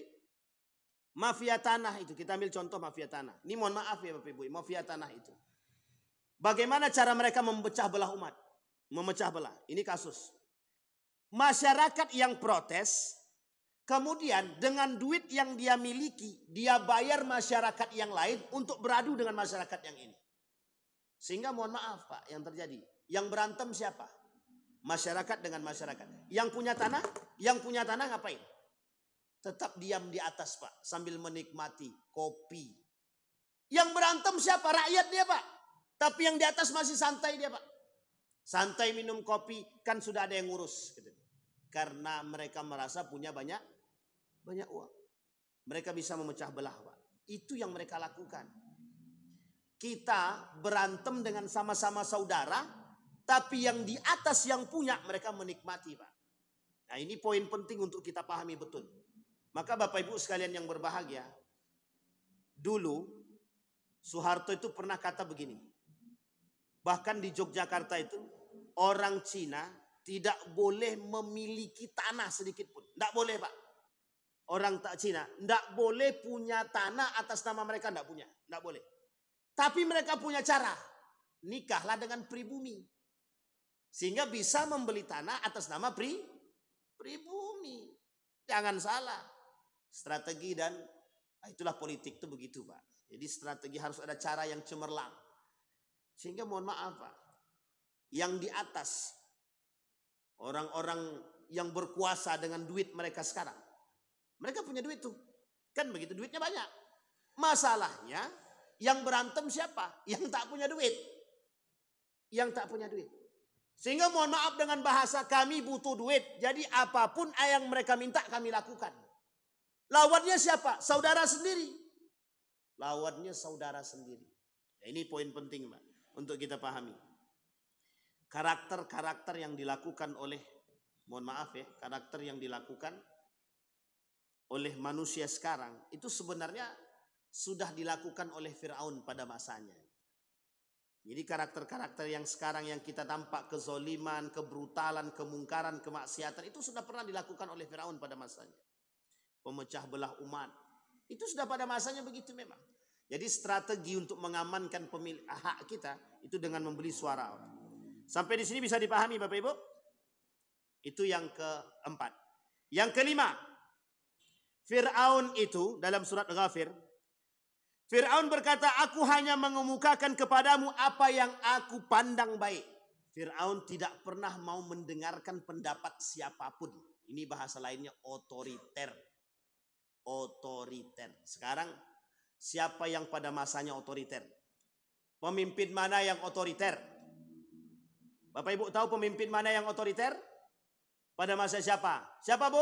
mafia tanah itu, kita ambil contoh mafia tanah. Ini mohon maaf ya Bapak Ibu, mafia tanah itu. Bagaimana cara mereka memecah belah umat? Memecah belah, ini kasus. Masyarakat yang protes, kemudian dengan duit yang dia miliki, dia bayar masyarakat yang lain untuk beradu dengan masyarakat yang ini. Sehingga mohon maaf Pak, yang terjadi. Yang berantem siapa? Masyarakat dengan masyarakat. Yang punya tanah ngapain? Tetap diam di atas Pak, sambil menikmati kopi. Yang berantem siapa? Rakyat dia Pak. Tapi yang di atas masih santai dia Pak. Santai minum kopi, kan sudah ada yang ngurus. Karena mereka merasa punya banyak uang. Mereka bisa memecah belah Pak. Itu yang mereka lakukan. Kita berantem dengan sama-sama saudara, tapi yang di atas yang punya mereka menikmati Pak. Nah ini poin penting untuk kita pahami betul. Maka Bapak Ibu sekalian yang berbahagia, dulu Soeharto itu pernah kata begini. Bahkan di Yogyakarta itu orang Cina tidak boleh memiliki tanah sedikit pun. Tidak boleh Pak. orang tak Cina, tidak boleh punya tanah atas nama mereka, tidak punya, tidak boleh. Tapi mereka punya cara, nikahlah dengan pribumi, sehingga bisa membeli tanah atas nama pribumi. Jangan salah, strategi dan itulah politik itu begitu Pak. Jadi strategi harus ada cara yang cemerlang, sehingga mohon maaf Pak, yang di atas orang-orang yang berkuasa dengan duit mereka sekarang, mereka punya duit tuh. Kan begitu, duitnya banyak. Masalahnya yang berantem siapa? Yang tak punya duit. Yang tak punya duit. Sehingga mohon maaf dengan bahasa, kami butuh duit. Jadi apapun yang mereka minta kami lakukan. Lawannya siapa? Saudara sendiri. Lawannya saudara sendiri. Nah, ini poin penting Pak, untuk kita pahami. Karakter-karakter yang dilakukan oleh, mohon maaf ya, karakter yang dilakukan oleh manusia sekarang itu sebenarnya sudah dilakukan oleh Fir'aun pada masanya. Jadi karakter-karakter yang sekarang yang kita tampak, kezoliman, kebrutalan, kemungkaran, kemaksiatan, itu sudah pernah dilakukan oleh Fir'aun pada masanya. Pemecah belah umat, itu sudah pada masanya begitu memang. Jadi strategi untuk mengamankan hak kita itu dengan membeli suara orang. Sampai di sini bisa dipahami Bapak Ibu? Itu yang keempat. Yang kelima, Fir'aun itu dalam surat Ghafir, Fir'aun berkata, aku hanya mengemukakan kepadamu apa yang aku pandang baik. Fir'aun tidak pernah mau mendengarkan pendapat siapapun. Ini bahasa lainnya otoriter. Otoriter. Sekarang siapa yang pada masanya otoriter? Pemimpin mana yang otoriter? Bapak Ibu tahu pemimpin mana yang otoriter? Pada masa siapa? Siapa Bu?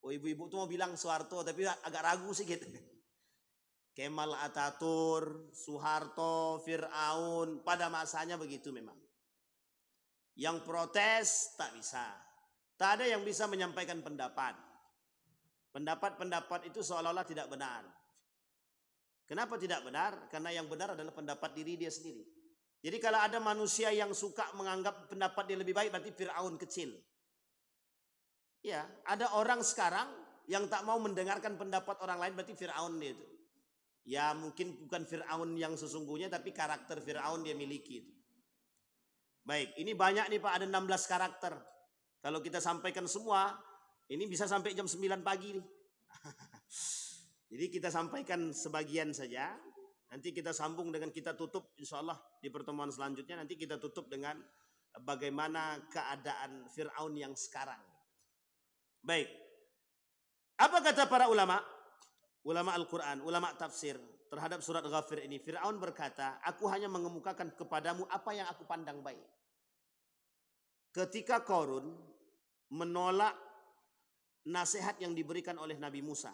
Oh ibu-ibu tuh mau bilang Soeharto, tapi agak ragu sedikit. Kemal Ataturk, Soeharto, Fir'aun, pada masanya begitu memang. Yang protes tak bisa. Tak ada yang bisa menyampaikan pendapat. Pendapat-pendapat itu seolah-olah tidak benar. Kenapa tidak benar? Karena yang benar adalah pendapat diri dia sendiri. Jadi kalau ada manusia yang suka menganggap pendapat dia lebih baik, berarti Fir'aun kecil. Ya, ada orang sekarang yang tak mau mendengarkan pendapat orang lain, berarti Fir'aun dia itu. Ya mungkin bukan Fir'aun yang sesungguhnya, tapi karakter Fir'aun dia miliki. Baik, ini banyak nih Pak, ada 16 karakter. Kalau kita sampaikan semua, ini bisa sampai jam 9 pagi nih. Jadi kita sampaikan sebagian saja. Nanti kita sambung dengan, kita tutup insya Allah di pertemuan selanjutnya. Nanti kita tutup dengan bagaimana keadaan Fir'aun yang sekarang. Baik, apa kata para ulama? Ulama Al-Quran, ulama tafsir terhadap surat Ghafir ini. Fir'aun berkata, aku hanya mengemukakan kepadamu apa yang aku pandang baik. Ketika Qarun menolak nasihat yang diberikan oleh Nabi Musa,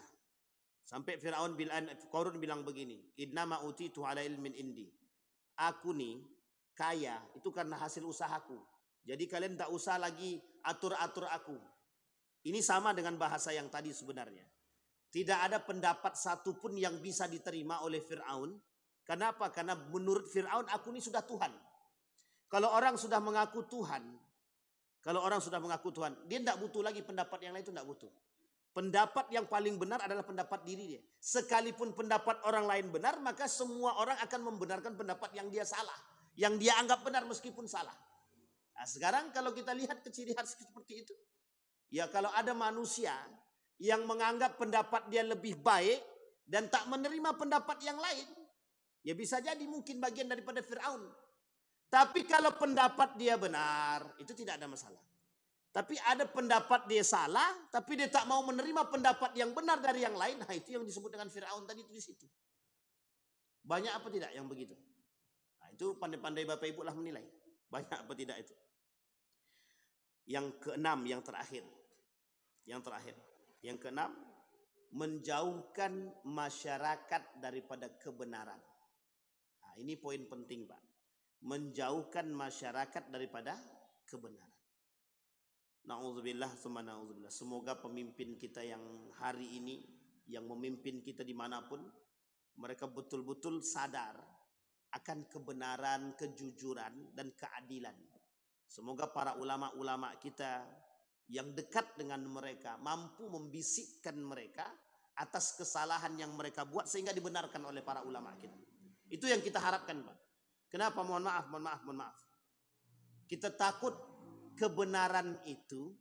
sampai Qarun bilang begini, innama utitu ala ilmin indi. Aku nih kaya itu karena hasil usahaku. Jadi kalian tak usah lagi atur-atur aku. Ini sama dengan bahasa yang tadi sebenarnya. Tidak ada pendapat satupun yang bisa diterima oleh Fir'aun. Kenapa? Karena menurut Fir'aun aku ini sudah Tuhan. Kalau orang sudah mengaku Tuhan, dia tidak butuh lagi pendapat yang lain, itu tidak butuh. Pendapat yang paling benar adalah pendapat diri dia. Sekalipun pendapat orang lain benar, maka semua orang akan membenarkan pendapat yang dia salah. Yang dia anggap benar meskipun salah. Nah, sekarang kalau kita lihat ciri khas seperti itu. Ya kalau ada manusia yang menganggap pendapat dia lebih baik dan tak menerima pendapat yang lain, ya bisa jadi mungkin bagian daripada Fir'aun. Tapi kalau pendapat dia benar, itu tidak ada masalah. Tapi ada pendapat dia salah, tapi dia tak mau menerima pendapat yang benar dari yang lain. Nah itu yang disebut dengan Fir'aun tadi, itu di situ. Banyak apa tidak yang begitu? Nah itu pandai-pandai Bapak Ibu lah menilai. Banyak apa tidak itu. Yang keenam, yang terakhir. Yang keenam, menjauhkan masyarakat daripada kebenaran. Nah ini poin penting Pak. Menjauhkan masyarakat daripada kebenaran. Na'udzubillah, na'udzubillah. Semoga pemimpin kita yang hari ini, yang memimpin kita dimanapun, mereka betul-betul sadar akan kebenaran, kejujuran, dan keadilan. Semoga para ulama-ulama kita yang dekat dengan mereka, mampu membisikkan mereka atas kesalahan yang mereka buat sehingga dibenarkan oleh para ulama kita. Itu yang kita harapkan, Pak. Kenapa? Mohon maaf. Kita takut kebenaran itu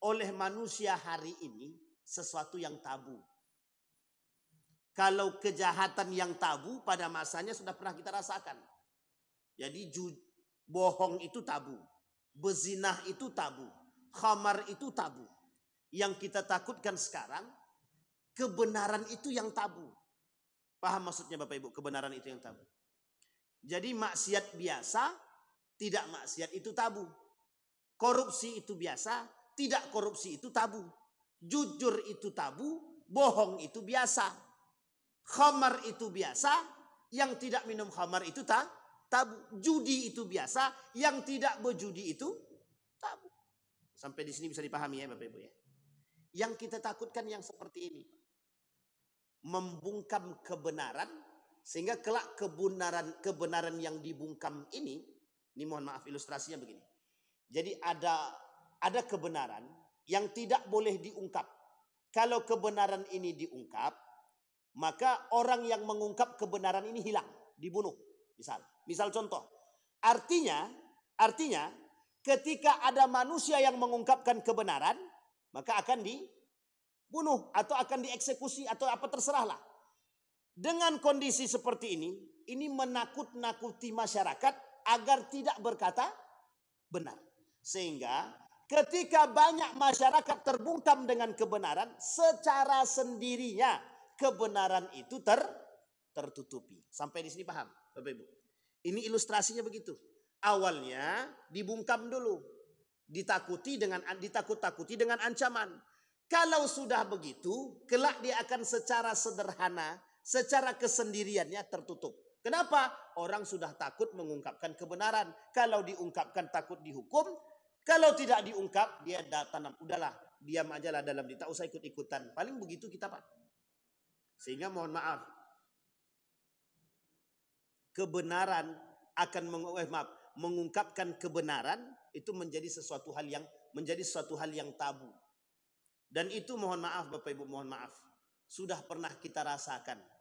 oleh manusia hari ini sesuatu yang tabu. Kalau kejahatan yang tabu pada masanya sudah pernah kita rasakan. Jadi bohong itu tabu, bezinah itu tabu, khamar itu tabu. Yang kita takutkan sekarang, kebenaran itu yang tabu. Paham maksudnya Bapak Ibu? Kebenaran itu yang tabu. Jadi maksiat biasa, tidak maksiat itu tabu. Korupsi itu biasa, tidak korupsi itu tabu. Jujur itu tabu, bohong itu biasa. Khamar itu biasa, yang tidak minum khamar itu tabu. Judi itu biasa, yang tidak berjudi itu tabu. Sampai di sini bisa dipahami ya Bapak Ibu ya. Yang kita takutkan yang seperti ini. Membungkam kebenaran, sehingga kelak kebenaran yang dibungkam ini mohon maaf ilustrasinya begini. Jadi ada kebenaran yang tidak boleh diungkap. Kalau kebenaran ini diungkap, maka orang yang mengungkap kebenaran ini hilang, dibunuh. Misal contoh. Artinya ketika ada manusia yang mengungkapkan kebenaran, maka akan dibunuh atau akan dieksekusi atau apa terserahlah. Dengan kondisi seperti ini menakut-nakuti masyarakat agar tidak berkata benar. Sehingga ketika banyak masyarakat terbungkam dengan kebenaran, secara sendirinya kebenaran itu tertutupi. Sampai di sini paham, Bapak Ibu? Ini ilustrasinya begitu. Awalnya dibungkam dulu, ditakut-takuti dengan ancaman. Kalau sudah begitu, kelak dia akan secara sederhana, secara kesendiriannya tertutup. Kenapa? Orang sudah takut mengungkapkan kebenaran. Kalau diungkapkan takut dihukum. Kalau tidak diungkap, dia tanam. Udahlah, diam aja lah dalam diri. Tak usah ikut-ikutan. Paling begitu kita, Pak. Sehingga mohon maaf. Kebenaran akan mengungkapkan kebenaran itu menjadi sesuatu hal yang tabu. Dan itu mohon maaf Bapak Ibu, mohon maaf. Sudah pernah kita rasakan.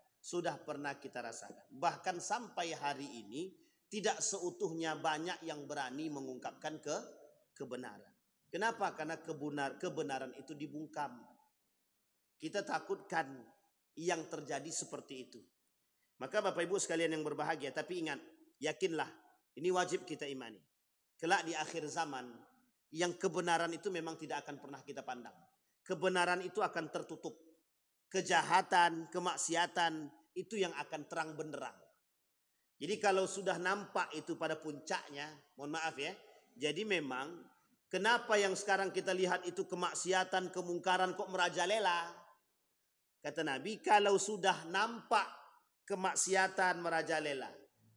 Bahkan sampai hari ini tidak seutuhnya banyak yang berani mengungkapkan kebenaran. Kenapa? Karena kebenaran itu dibungkam. Kita takutkan yang terjadi seperti itu. Maka Bapak Ibu sekalian yang berbahagia, tapi ingat, yakinlah, ini wajib kita imani. Kelak di akhir zaman, yang kebenaran itu memang tidak akan pernah kita pandang. Kebenaran itu akan tertutup. Kejahatan, kemaksiatan, itu yang akan terang benderang. Jadi kalau sudah nampak itu pada puncaknya, mohon maaf ya, jadi memang kenapa yang sekarang kita lihat itu kemaksiatan, kemungkaran kok merajalela? Kata Nabi, kalau sudah nampak kemaksiatan merajalela,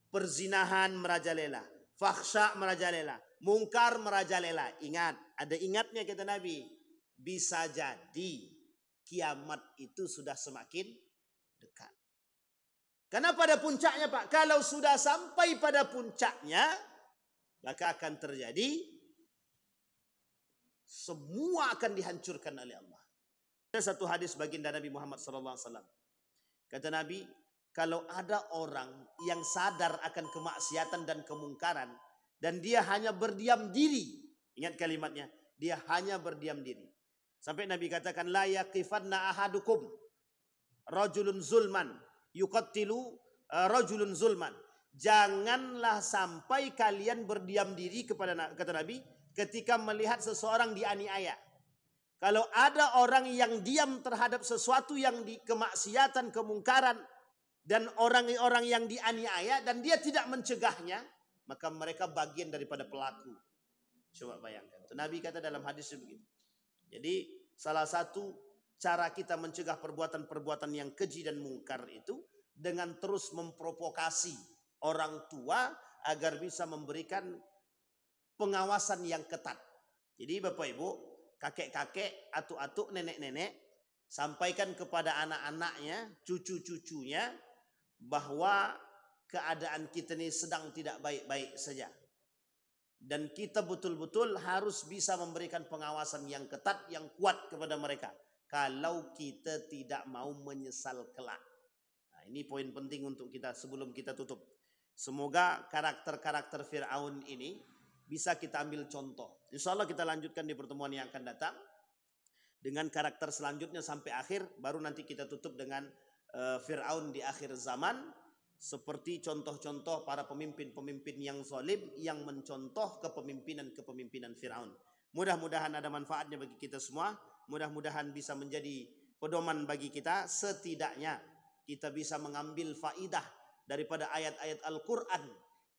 perzinahan merajalela, fakhsya merajalela, mungkar merajalela. Ingat, ada ingatnya kata Nabi. Bisa jadi kiamat itu sudah semakin dekat. Karena pada puncaknya Pak, kalau sudah sampai pada puncaknya, maka akan terjadi semua akan dihancurkan oleh Allah. Ada satu hadis baginda Nabi Muhammad SAW. Kata Nabi, kalau ada orang yang sadar akan kemaksiatan dan kemungkaran, dan dia hanya berdiam diri. Ingat kalimatnya, dia hanya berdiam diri. Sampai Nabi katakan, la yaqifanna ahadukum rajulun zulman yuqattilu rajulun zulman. Janganlah sampai kalian berdiam diri kata Nabi, ketika melihat seseorang dianiaya. Kalau ada orang yang diam terhadap sesuatu yang kemaksiatan, kemungkaran, dan orang-orang yang dianiaya dan dia tidak mencegahnya, maka mereka bagian daripada pelaku. Coba bayangkan. Nabi kata dalam hadis begitu. Jadi salah satu cara kita mencegah perbuatan-perbuatan yang keji dan mungkar itu dengan terus memprovokasi orang tua agar bisa memberikan pengawasan yang ketat. Jadi Bapak Ibu, kakek-kakek, atuk-atuk, nenek-nenek, sampaikan kepada anak-anaknya, cucu-cucunya, bahwa keadaan kita ini sedang tidak baik-baik saja. Dan kita betul-betul harus bisa memberikan pengawasan yang ketat, yang kuat kepada mereka. Kalau kita tidak mau menyesal kelak. Nah, ini poin penting untuk kita sebelum kita tutup. Semoga karakter-karakter Fir'aun ini bisa kita ambil contoh. Insya Allah kita lanjutkan di pertemuan yang akan datang. Dengan karakter selanjutnya sampai akhir. Baru nanti kita tutup dengan Fir'aun di akhir zaman. Seperti contoh-contoh para pemimpin-pemimpin yang zalim yang mencontoh kepemimpinan Fir'aun. Mudah-mudahan ada manfaatnya bagi kita semua. Mudah-mudahan bisa menjadi pedoman bagi kita. Setidaknya kita bisa mengambil faidah daripada ayat-ayat Al-Quran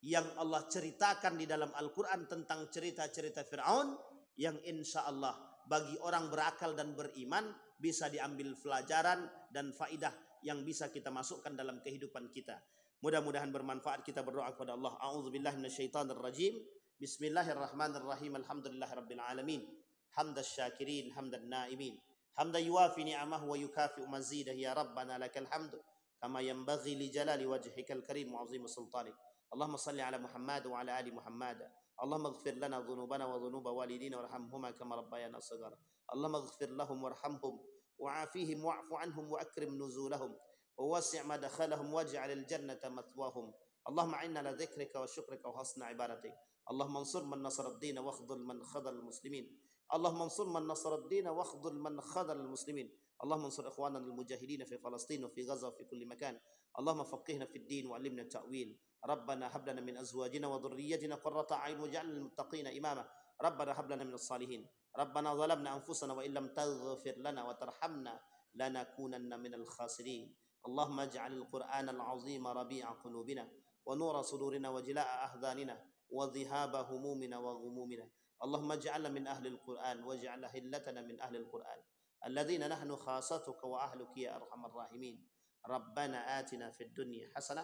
yang Allah ceritakan di dalam Al-Quran tentang cerita-cerita Fir'aun, yang insya Allah bagi orang berakal dan beriman bisa diambil pelajaran dan faidah yang bisa kita masukkan dalam kehidupan kita. Mudah-mudahan bermanfaat. Kita berdoa kepada Allah. A'udzubillahi minasyaitonirrajim. Bismillahirrahmanirrahim. Alhamdulillahirabbil alamin. Hamdasy syakirin, hamdan naimin. Hamdan yuwafi ni'amahu wa yukafi'u mazidah. Ya Rabbana lakal hamdu kama yanbaghi li jalali wajhikal karim wa 'azimi sultanik. Allahumma salli ala Muhammad wa ala ali Muhammad. Allahumma ighfir lana dhunubana wa dhunuba walidina warhamhuma kama rabbayana shaghara. Allahumma ighfir lahum warhamhum wa'afihim wa'fu anhum wa akrim nuzulahum wa wasi' madkhalahum waj'alil jannata mathwahum. Allahumma inna ala dzikrika wa syukrika wa husni ibadatik. Allahumma ansur man nasara ad-din wa akhdhul man khadhal muslimin. Allahumma ansur man nasara ad-din wa akhdhul man khadhal muslimin. Allahumma ansur ikhwanana al-mujahidin fi Palestin wa fi Gaza wa fi kulli makan. Allahumma faqihna fid din wa 'allimna at-ta'wil. Rabbana hab lana min azwajina wa dhurriyyatina qurrata a'yun waj'alna lil muttaqina imama. Rabbana hab lana minas salihin. Rabbana zalamna anfusana wa illam taghfir lana wa tarhamna lanakunanna minal khasirin. Allahumma ij'alil Qur'ana al-'azima rabi'a qulubina wa nura sudurina wa jilaa'a ahzanina wa dhihaba humumina wa ghumumina. Allahumma ij'alna min ahli al-Qur'an waj'al hillatana min ahli al-Qur'an alladhina nahnu khasatuka wa ahluka ya arhamar rahimin. Rabbana atina fid dunya hasanah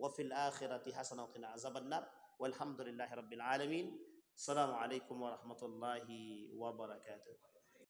wa fil akhirati hasanah wa qina azabannar. Walhamdulillahi rabbil alamin. Assalamualaikum warahmatullahi wabarakatuh.